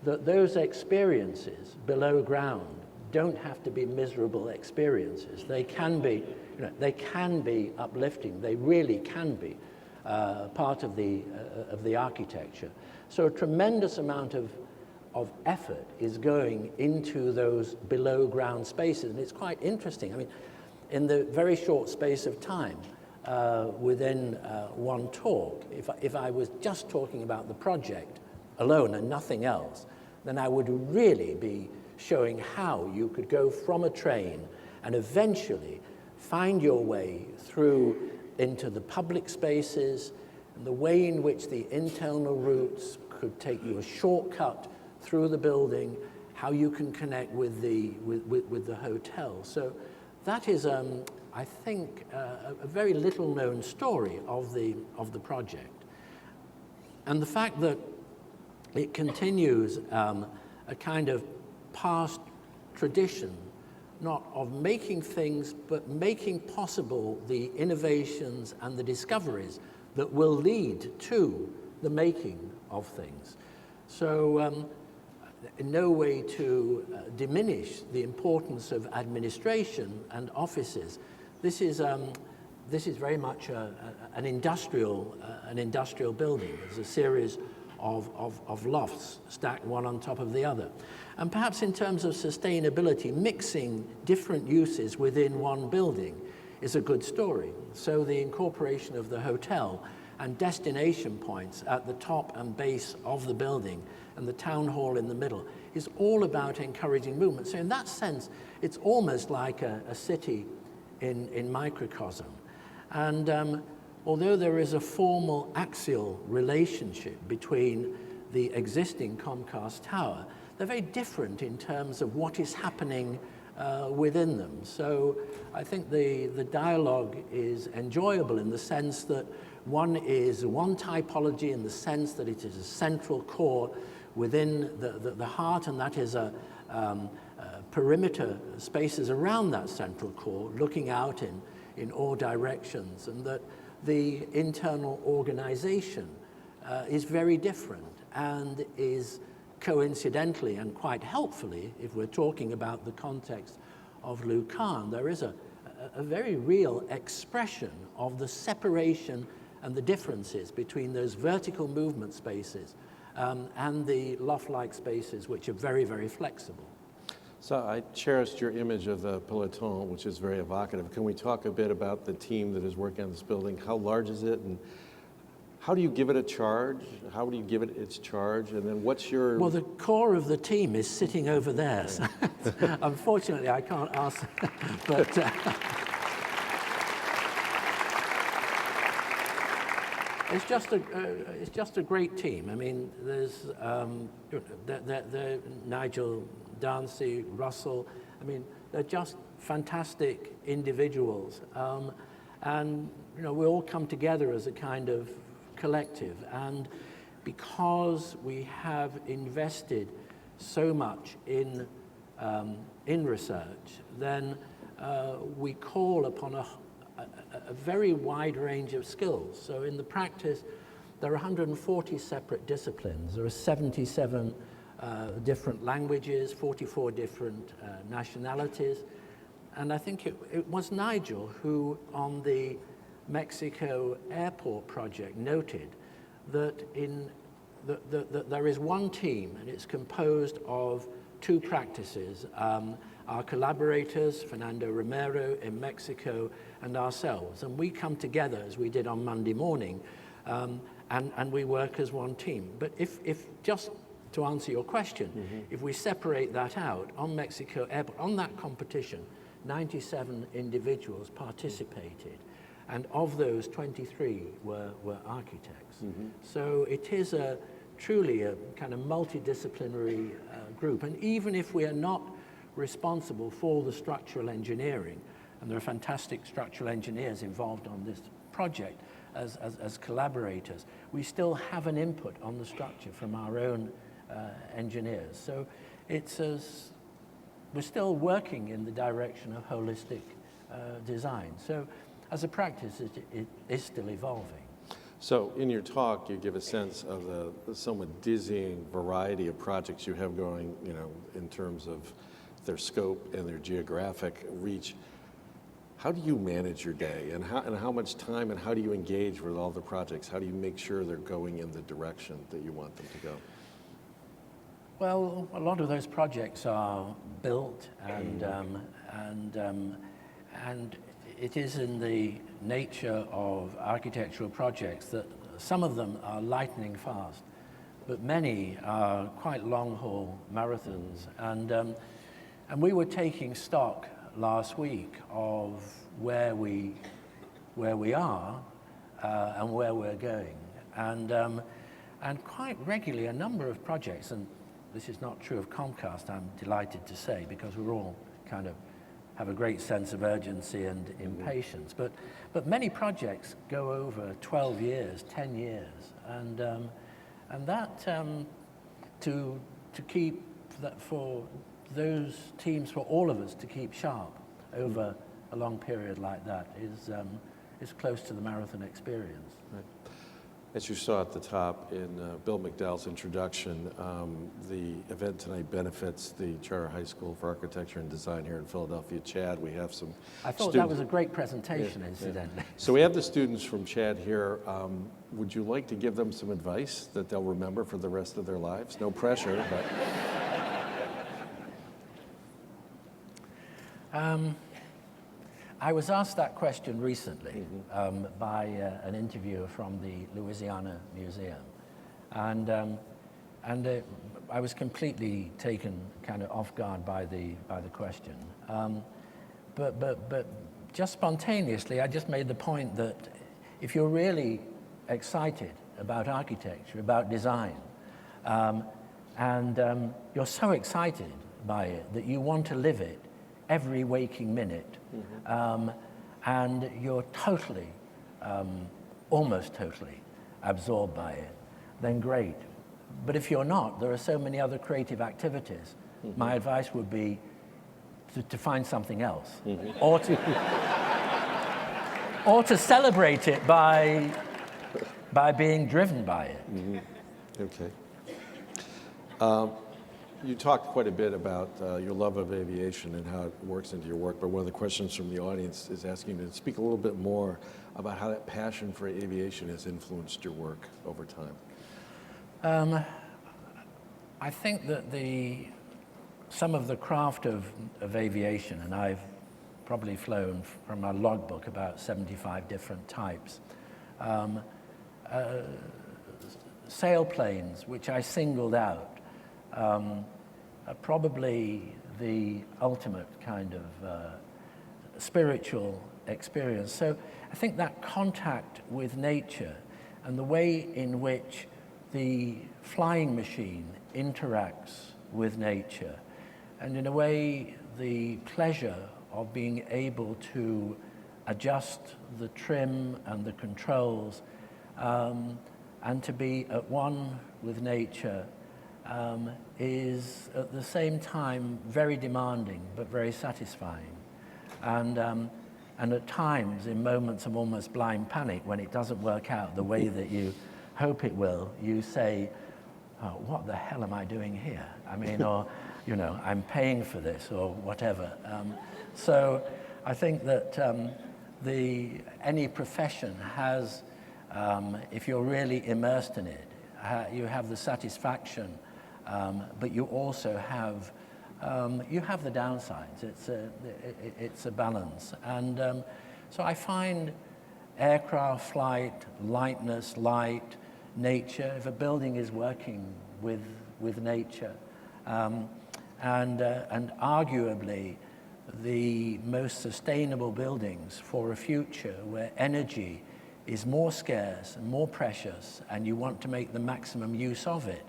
that those experiences below ground don't have to be miserable experiences. They can be, they can be uplifting. They really can be part of the architecture. So a tremendous amount of effort is going into those below ground spaces, and it's quite interesting. I mean, in the very short space of time, within one talk, if I was just talking about the project alone and nothing else, then I would really be showing how you could go from a train and eventually find your way through into the public spaces, and the way in which the internal routes could take you a shortcut through the building, how you can connect with the hotel. So that is, I think, a very little known story of the project. And the fact that it continues a kind of past tradition, not of making things, but making possible the innovations and the discoveries that will lead to the making of things. So in no way to diminish the importance of administration and offices. This is very much an industrial building. There's a series of lofts stacked one on top of the other. And perhaps in terms of sustainability, mixing different uses within one building is a good story. So the incorporation of the hotel and destination points at the top and base of the building and the town hall in the middle is all about encouraging movement. So in that sense, it's almost like a city in microcosm. And although there is a formal axial relationship between the existing Comcast tower, they're very different in terms of what is happening within them. So I think the dialogue is enjoyable in the sense that one is one typology in the sense that it is a central core within the heart, and that is a perimeter spaces around that central core, looking out in all directions, and that the internal organization is very different and is coincidentally and quite helpfully, if we're talking about the context of Louis Kahn, there is a very real expression of the separation and the differences between those vertical movement spaces and the loft-like spaces, which are very, very flexible. So I cherished your image of the peloton, which is very evocative. Can we talk a bit about the team that is working on this building? How large is it, and how do you give it a charge? How do you give it its charge? And then what's your... Well, the core of the team is sitting over there. So unfortunately, I can't ask, but... It's just a great team. I mean, there's Nigel, Dancy, Russell. I mean, they're just fantastic individuals, and you know, we all come together as a kind of collective. And because we have invested so much in research, then we call upon a very wide range of skills. So in the practice, there are 140 separate disciplines. There are 77 different languages, 44 different nationalities. And I think it was Nigel who, on the Mexico airport project, noted that that there is one team, and it's composed of two practices. Our collaborators, Fernando Romero in Mexico, and ourselves. And we come together, as we did on Monday morning, and we work as one team. But if just to answer your question, if we separate that out, on Mexico Airport, on that competition, 97 individuals participated. And of those, 23 were architects. So it is truly a kind of multidisciplinary group. And even if we are not responsible for the structural engineering, and there are fantastic structural engineers involved on this project as collaborators, we still have an input on the structure from our own engineers. So we're still working in the direction of holistic design. So as a practice, it is still evolving. So in your talk, you give a sense of the somewhat dizzying variety of projects you have going, you know, in terms of their scope and their geographic reach. How do you manage your day, and how much time, and how do you engage with all the projects? How do you make sure they're going in the direction that you want them to go? Well, a lot of those projects are built, and it is in the nature of architectural projects that some of them are lightning fast, but many are quite long-haul marathons. And we were taking stock last week of where we are and where we're going, and quite regularly a number of projects, and this is not true of Comcast, I'm delighted to say, because we're all kind of have a great sense of urgency and impatience, but many projects go over 12 years, 10 years, and that to keep that, for those teams, for all of us to keep sharp over a long period like that is close to the marathon experience. Right. As you saw at the top in Bill McDowell's introduction, the event tonight benefits the Charter High School for Architecture and Design here in Philadelphia. Chad, we have some I thought that was a great presentation, incidentally. So we have the students from Chad here. Would you like to give them some advice that they'll remember for the rest of their lives? No pressure, but... I was asked that question recently by an interviewer from the Louisiana Museum, and I was completely taken kind of off guard by the question. But just spontaneously, I just made the point that if you're really excited about architecture, about design, and you're so excited by it that you want to live it every waking minute, and you're totally, almost totally absorbed by it, then great. But if you're not, there are so many other creative activities. My advice would be to find something else, or or to celebrate it by being driven by it. Okay. You talked quite a bit about your love of aviation and how it works into your work, but one of the questions from the audience is asking you to speak a little bit more about how that passion for aviation has influenced your work over time. I think that some of the craft of aviation, and I've probably flown from my logbook about 75 different types, sailplanes, which I singled out, are probably the ultimate kind of spiritual experience. So I think that contact with nature and the way in which the flying machine interacts with nature, and in a way the pleasure of being able to adjust the trim and the controls and to be at one with nature is at the same time very demanding but very satisfying. And at times, in moments of almost blind panic, when it doesn't work out the way that you hope it will, you say, oh, what the hell am I doing here? I mean, or, you know, I'm paying for this or whatever. So I think that any profession has, if you're really immersed in it, you have the satisfaction, but you also have the downsides. It's a balance. And so I find aircraft flight, lightness, light, nature, if a building is working with nature, and arguably the most sustainable buildings for a future where energy is more scarce and more precious and you want to make the maximum use of it,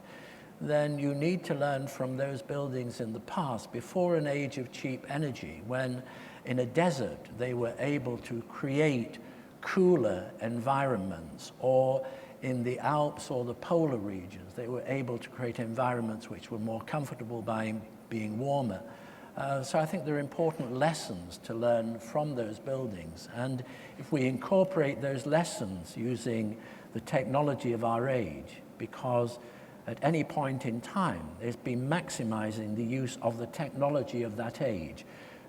then you need to learn from those buildings in the past, before an age of cheap energy, when in a desert they were able to create cooler environments, or in the Alps or the polar regions, they were able to create environments which were more comfortable by being warmer. So I think there are important lessons to learn from those buildings. And if we incorporate those lessons using the technology of our age, because at any point in time, there's been maximizing the use of the technology of that age.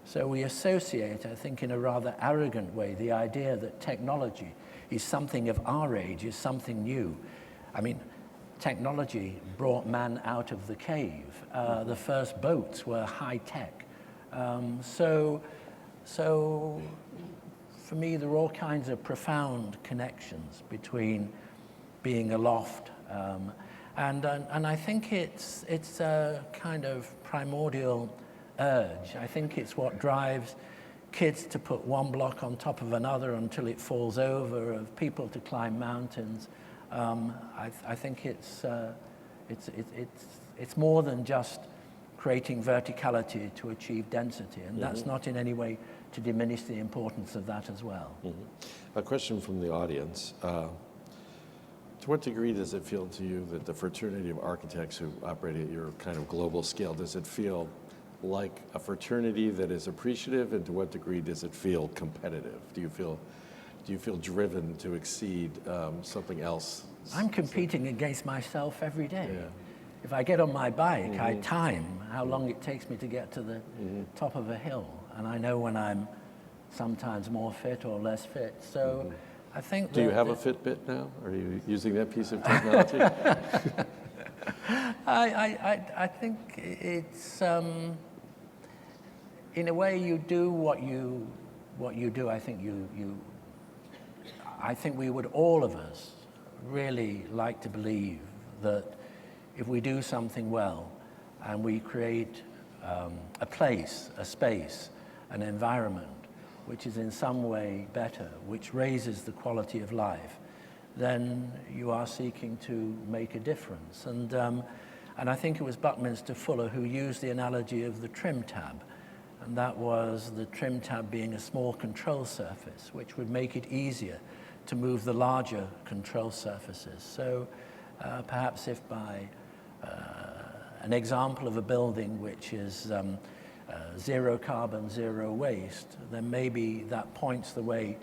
So we associate, I think in a rather arrogant way, the idea that technology is something of our age, is something new. I mean, technology brought man out of the cave. The first boats were high tech. So for me, there are all kinds of profound connections between being aloft, and I think it's a kind of primordial urge. I think it's what drives kids to put one block on top of another until it falls over, of people to climb mountains. I think it's more than just creating verticality to achieve density, and that's not in any way to diminish the importance of that as well. A question from the audience. To what degree does it feel to you that the fraternity of architects who operate at your kind of global scale, does it feel like a fraternity that is appreciative, and to what degree does it feel competitive? Do you feel driven to exceed something else? I'm competing against myself every day. Yeah. If I get on my bike, I time how long it takes me to get to the top of a hill, and I know when I'm sometimes more fit or less fit. So I think. Do you have a Fitbit now? Are you using that piece of technology? I think it's in a way you do what you do. I think I think we would, all of us, really like to believe that if we do something well and we create a place, a space, an environment which is in some way better, which raises the quality of life, then you are seeking to make a difference. And I think it was Buckminster Fuller who used the analogy of the trim tab, and that was the trim tab being a small control surface, which would make it easier to move the larger control surfaces. So perhaps if by an example of a building which is zero carbon, zero waste, then maybe that points the way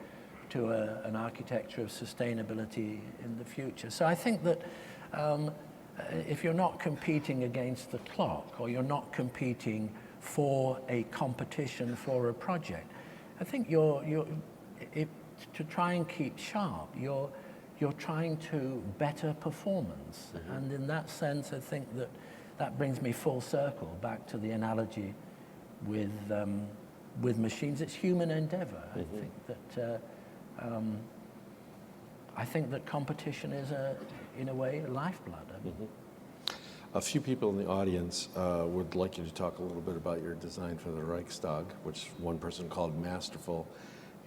to an architecture of sustainability in the future. So I think that if you're not competing against the clock, or you're not competing for a competition for a project, I think to try and keep sharp, you're trying to better performance. And in that sense, I think that brings me full circle back to the analogy with machines. It's human endeavor. I think that competition is, in a way, a lifeblood. A few people in the audience would like you to talk a little bit about your design for the Reichstag, which one person called masterful,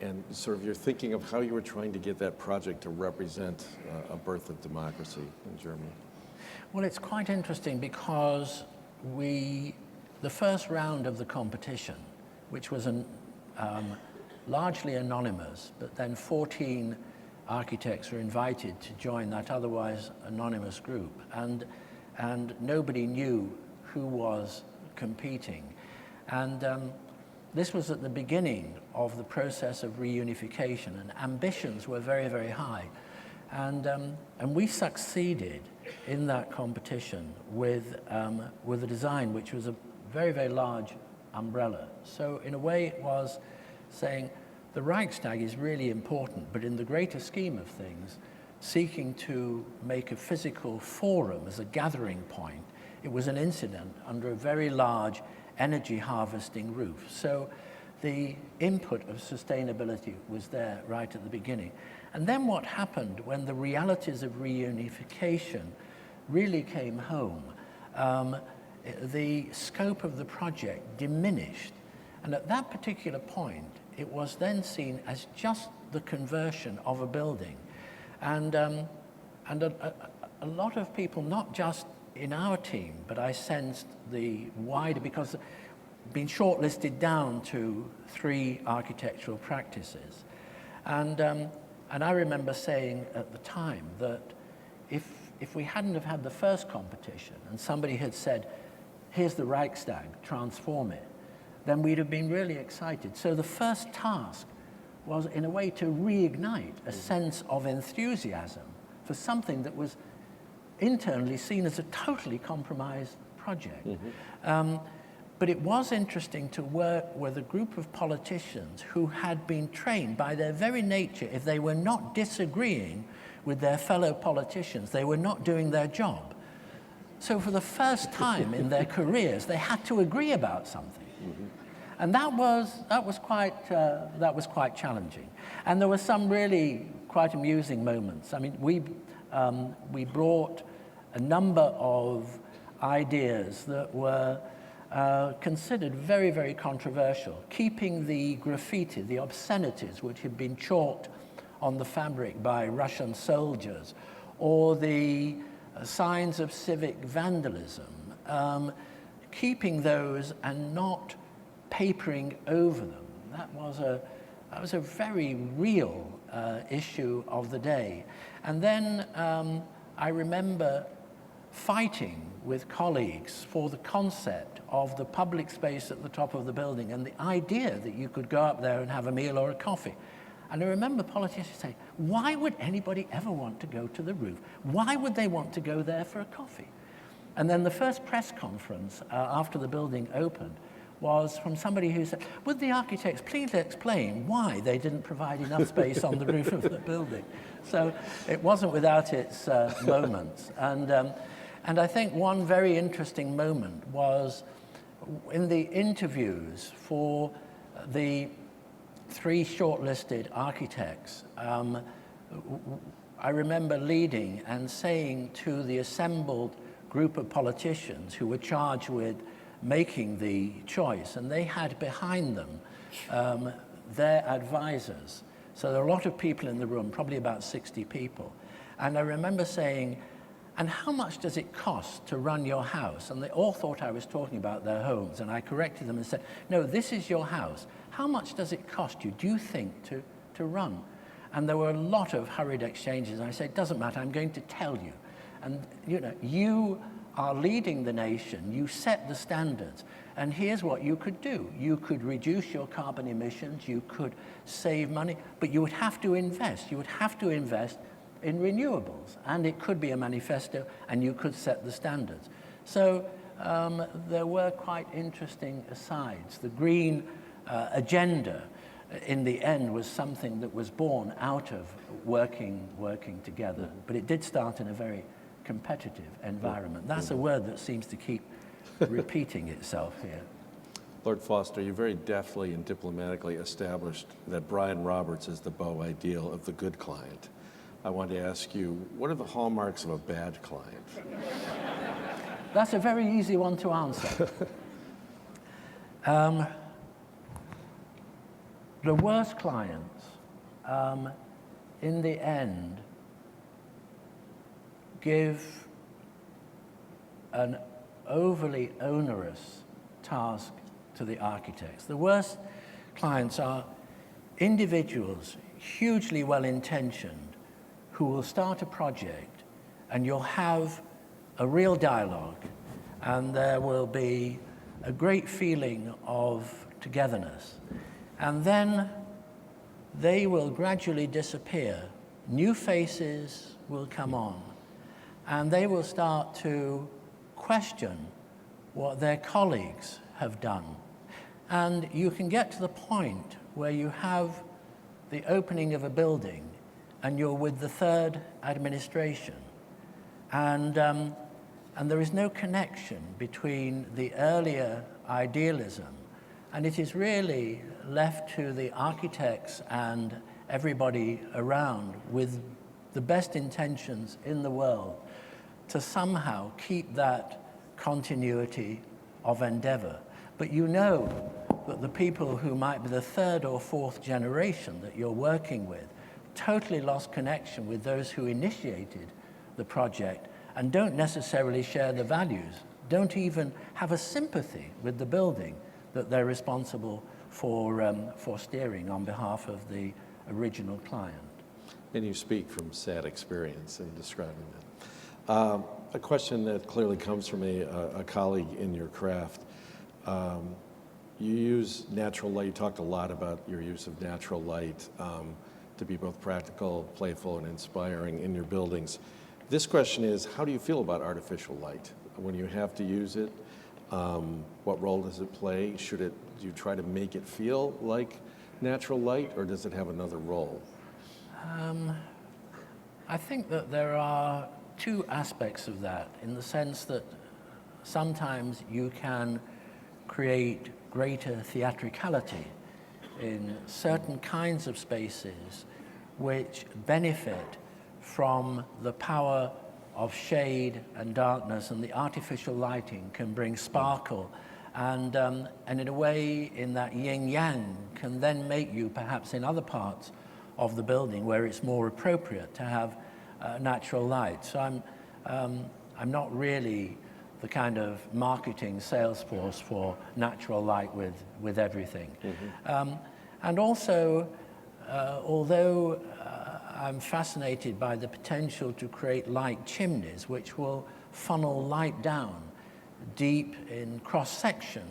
and sort of your thinking of how you were trying to get that project to represent a birth of democracy in Germany. Well, it's quite interesting because the first round of the competition, which was largely anonymous, but then 14 architects were invited to join that otherwise anonymous group, and nobody knew who was competing. And this was at the beginning of the process of reunification, and ambitions were very, very high. And we succeeded in that competition with a design which was a very, very large umbrella. So in a way it was saying the Reichstag is really important, but in the greater scheme of things, seeking to make a physical forum as a gathering point, it was an incident under a very large energy harvesting roof. So the input of sustainability was there right at the beginning. And then what happened when the realities of reunification really came home, the scope of the project diminished. And at that particular point, it was then seen as just the conversion of a building. And a lot of people, not just in our team, but I sensed the wider, because being shortlisted down to 3 architectural practices. And I remember saying at the time that if we hadn't have had the first competition and somebody had said, here's the Reichstag, transform it, then we'd have been really excited. So the first task was, in a way, to reignite a sense of enthusiasm for something that was internally seen as a totally compromised project. But it was interesting to work with a group of politicians who had been trained by their very nature. If they were not disagreeing with their fellow politicians, they were not doing their job. So for the first time in their careers, they had to agree about something. And that was quite challenging. And there were some really quite amusing moments. I mean, we brought a number of ideas that were considered very, very controversial, keeping the graffiti, the obscenities which had been chalked on the fabric by Russian soldiers, or the signs of civic vandalism, keeping those and not papering over them. That was a very real issue of the day. And then I remember fighting with colleagues for the concept of the public space at the top of the building and the idea that you could go up there and have a meal or a coffee. And I remember politicians saying, why would anybody ever want to go to the roof? Why would they want to go there for a coffee? And then the first press conference after the building opened was from somebody who said, would the architects please explain why they didn't provide enough space on the roof of the building? So it wasn't without its moments. And I think one very interesting moment was in the interviews for the 3 shortlisted architects. I remember leading and saying to the assembled group of politicians who were charged with making the choice, and they had behind them their advisors. So there were a lot of people in the room, probably about 60 people. And I remember saying, and how much does it cost to run your house? And they all thought I was talking about their homes, and I corrected them and said, no, this is your house. How much does it cost you, do you think, to run? And there were a lot of hurried exchanges. I said, it doesn't matter, I'm going to tell you. And you are leading the nation. You set the standards. And here's what you could do. You could reduce your carbon emissions, you could save money, but you would have to invest. You would have to invest in renewables. And it could be a manifesto, and you could set the standards. So there were quite interesting asides. The green agenda, in the end, was something that was born out of working together. But it did start in a very competitive environment. That's a word that seems to keep repeating itself here. Lord Foster, you very deftly and diplomatically established that Brian Roberts is the beau ideal of the good client. I want to ask you, what are the hallmarks of a bad client? That's a very easy one to answer. The worst clients, in the end, give an overly onerous task to the architects. The worst clients are individuals, hugely well-intentioned, who will start a project, and you'll have a real dialogue, and there will be a great feeling of togetherness. And then they will gradually disappear. New faces will come on, and they will start to question what their colleagues have done. And you can get to the point where you have the opening of a building and you're with the third administration. And there is no connection between the earlier idealism, and it is really left to the architects and everybody around with the best intentions in the world to somehow keep that continuity of endeavor. But you know that the people who might be the third or fourth generation that you're working with totally lost connection with those who initiated the project and don't necessarily share the values, don't even have a sympathy with the building that they're responsible for steering on behalf of the original client. And you speak from sad experience in describing that. A question that clearly comes from a colleague in your craft. You use natural light. You talked a lot about your use of natural light to be both practical, playful, and inspiring in your buildings. This question is, how do you feel about artificial light? When you have to use it, what role does it play? Do you try to make it feel like natural light, or does it have another role? I think that there are two aspects of that, in the sense that sometimes you can create greater theatricality in certain kinds of spaces which benefit from the power of shade and darkness, and the artificial lighting can bring sparkle, and in a way, in that yin-yang, can then make you, perhaps in other parts of the building where it's more appropriate to have natural light. So I'm not really the kind of marketing sales force for natural light with everything. Mm-hmm. And also, although I'm fascinated by the potential to create light chimneys which will funnel light down deep in cross-section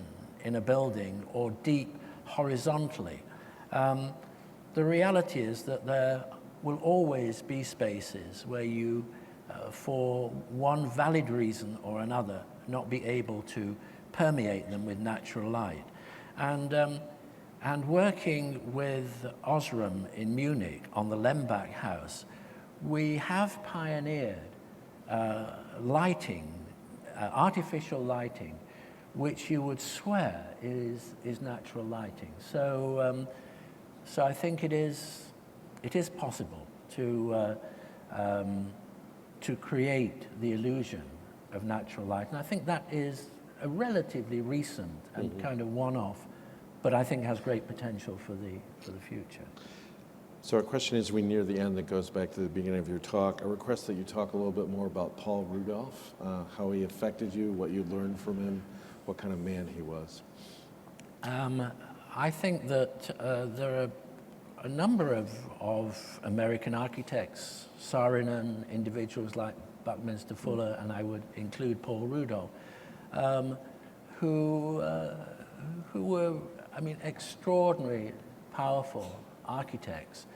in a building or deep horizontally, the reality is that there will always be spaces where you, for one valid reason or another, not be able to permeate them with natural light. And working with Osram in Munich on the Lembach House, we have pioneered lighting, artificial lighting, which you would swear is natural lighting. So I think it is possible to create the illusion of natural light. And I think that is a relatively recent and kind of one-off, but I think has great potential for the future. So our question is, we near the end, that goes back to the beginning of your talk. I request that you talk a little bit more about Paul Rudolph, how he affected you, what you learned from him, what kind of man he was. I think that there are a number of American architects, Saarinen, individuals like Buckminster Fuller, and I would include Paul Rudolph, who were, I mean, extraordinary, powerful architects.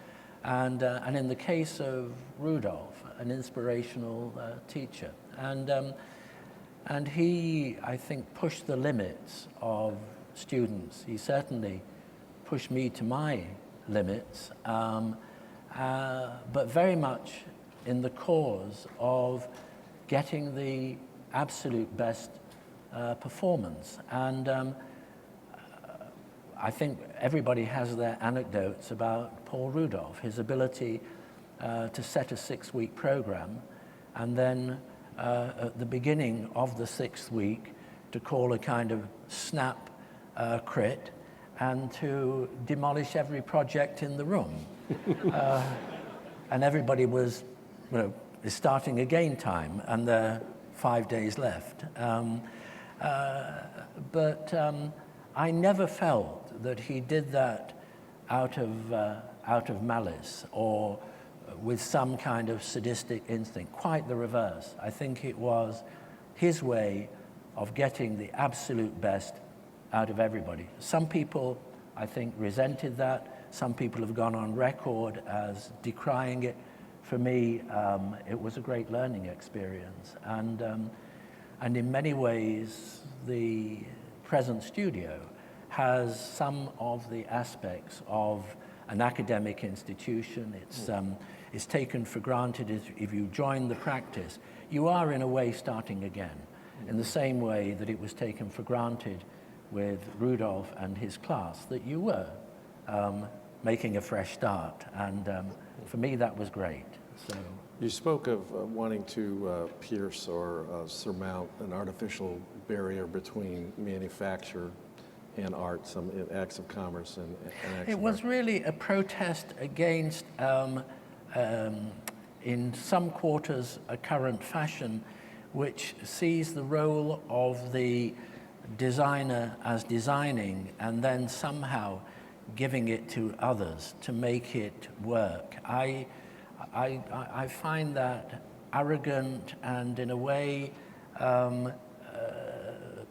And in the case of Rudolph, an inspirational teacher. And he, I think, pushed the limits of students. He certainly pushed me to my limits, but very much in the cause of getting the absolute best performance. And I think everybody has their anecdotes about Paul Rudolph, his ability to set a 6-week program, and then at the beginning of the 6th week to call a kind of snap crit and to demolish every project in the room. And everybody was, is starting again time, and there are 5 days left. But I never felt that he did that out of malice or with some kind of sadistic instinct. Quite the reverse. I think it was his way of getting the absolute best out of everybody. Some people, I think, resented that. Some people have gone on record as decrying it. For me, it was a great learning experience. And in many ways, the present studio has some of the aspects of an academic institution. It's taken for granted if you join the practice, you are in a way starting again, in the same way that it was taken for granted with Rudolph and his class that you were making a fresh start. And for me, that was great. So you spoke of wanting to pierce or surmount an artificial barrier between manufacture and art, some acts of commerce and acts it of was art. really a protest against, in some quarters, a current fashion which sees the role of the designer as designing and then somehow giving it to others to make it work. I find that arrogant and in a way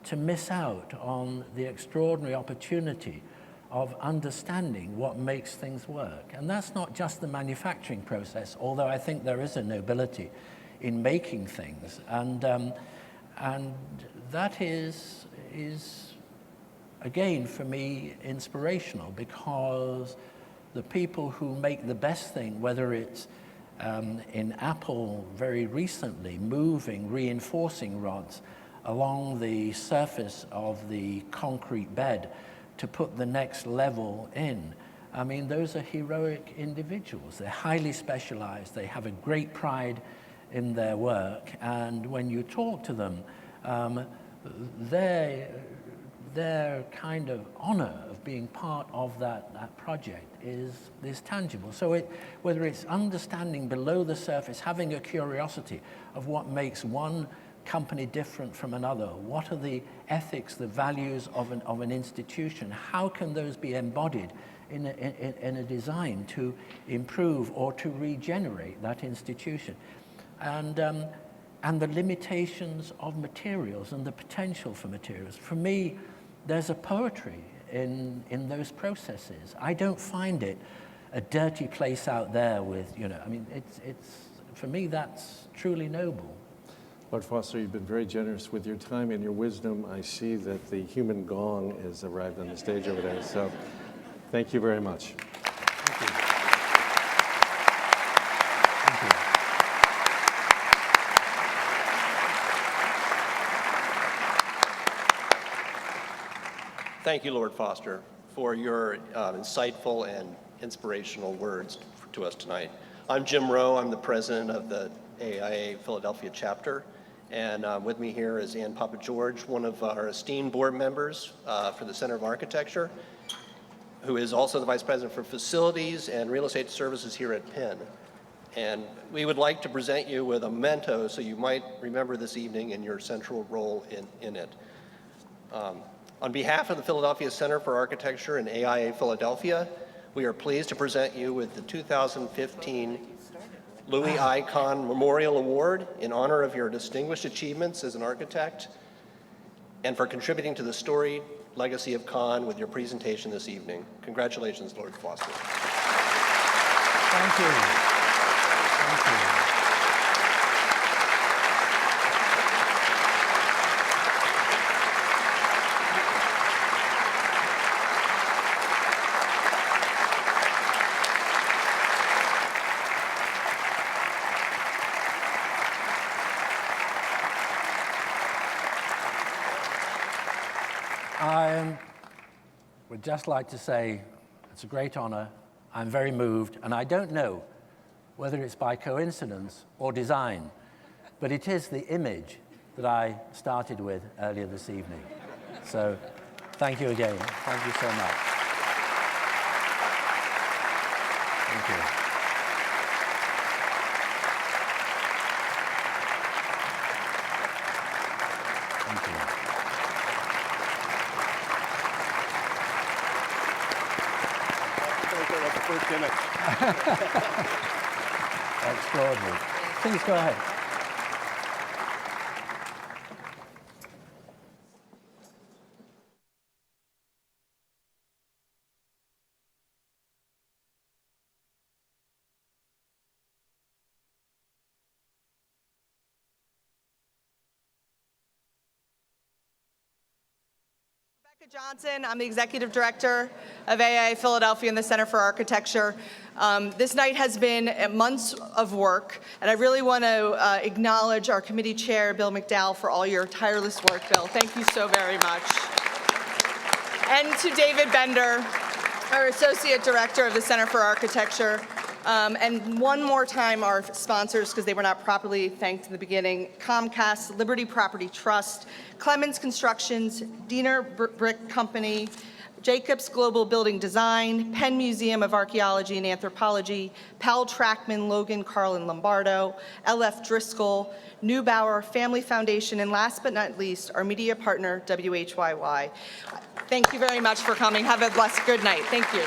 to miss out on the extraordinary opportunity of understanding what makes things work. And that's not just the manufacturing process, although I think there is a nobility in making things. And that is again, for me, inspirational, because the people who make the best thing, whether it's in Apple very recently, moving, reinforcing rods along the surface of the concrete bed to put the next level in. I mean, those are heroic individuals. They're highly specialized. They have a great pride in their work. And when you talk to them, their kind of honor of being part of that project is tangible. So whether it's understanding below the surface, having a curiosity of what makes one company different from another, what are the ethics, the values of an institution, how can those be embodied in a design to improve or to regenerate that institution, and the limitations of materials and the potential for materials. For me, there's a poetry in those processes. I don't find it a dirty place out there with, I mean, it's for me, that's truly noble. Lord Foster, you've been very generous with your time and your wisdom. I see that the human gong has arrived on the stage over there, so thank you very much. Thank you. Thank you, Lord Foster, for your insightful and inspirational words to us tonight. I'm Jim Rowe. I'm the president of the AIA Philadelphia chapter. And with me here is Ann Papa-George, one of our esteemed board members for the Center of Architecture, who is also the vice president for facilities and real estate services here at Penn. And we would like to present you with a memento so you might remember this evening and your central role in it. On behalf of the Philadelphia Center for Architecture and AIA Philadelphia, we are pleased to present you with the 2015 Louis I. Kahn Memorial Award in honor of your distinguished achievements as an architect and for contributing to the storied legacy of Kahn with your presentation this evening. Congratulations, Lord Foster. Thank you. Thank you. I would just like to say it's a great honor. I'm very moved, and I don't know whether it's by coincidence or design, but it is the image that I started with earlier this evening. So thank you again. Thank you so much. Thank you. Thank you. First image. Extraordinary. Please go ahead. Johnson. I'm the Executive Director of AIA Philadelphia and the Center for Architecture. This night has been months of work, and I really want to acknowledge our committee chair, Bill McDowell, for all your tireless work, Bill. Thank you so very much. And to David Bender, our Associate Director of the Center for Architecture. And one more time, our sponsors, because they were not properly thanked in the beginning: Comcast, Liberty Property Trust, Clemens Constructions, Diener Brick Company, Jacobs Global Building Design, Penn Museum of Archaeology and Anthropology, Powell Trackman, Logan, Carlin Lombardo, LF Driscoll, Neubauer Family Foundation, and last but not least, our media partner, WHYY. Thank you very much for coming. Have a blessed good night. Thank you.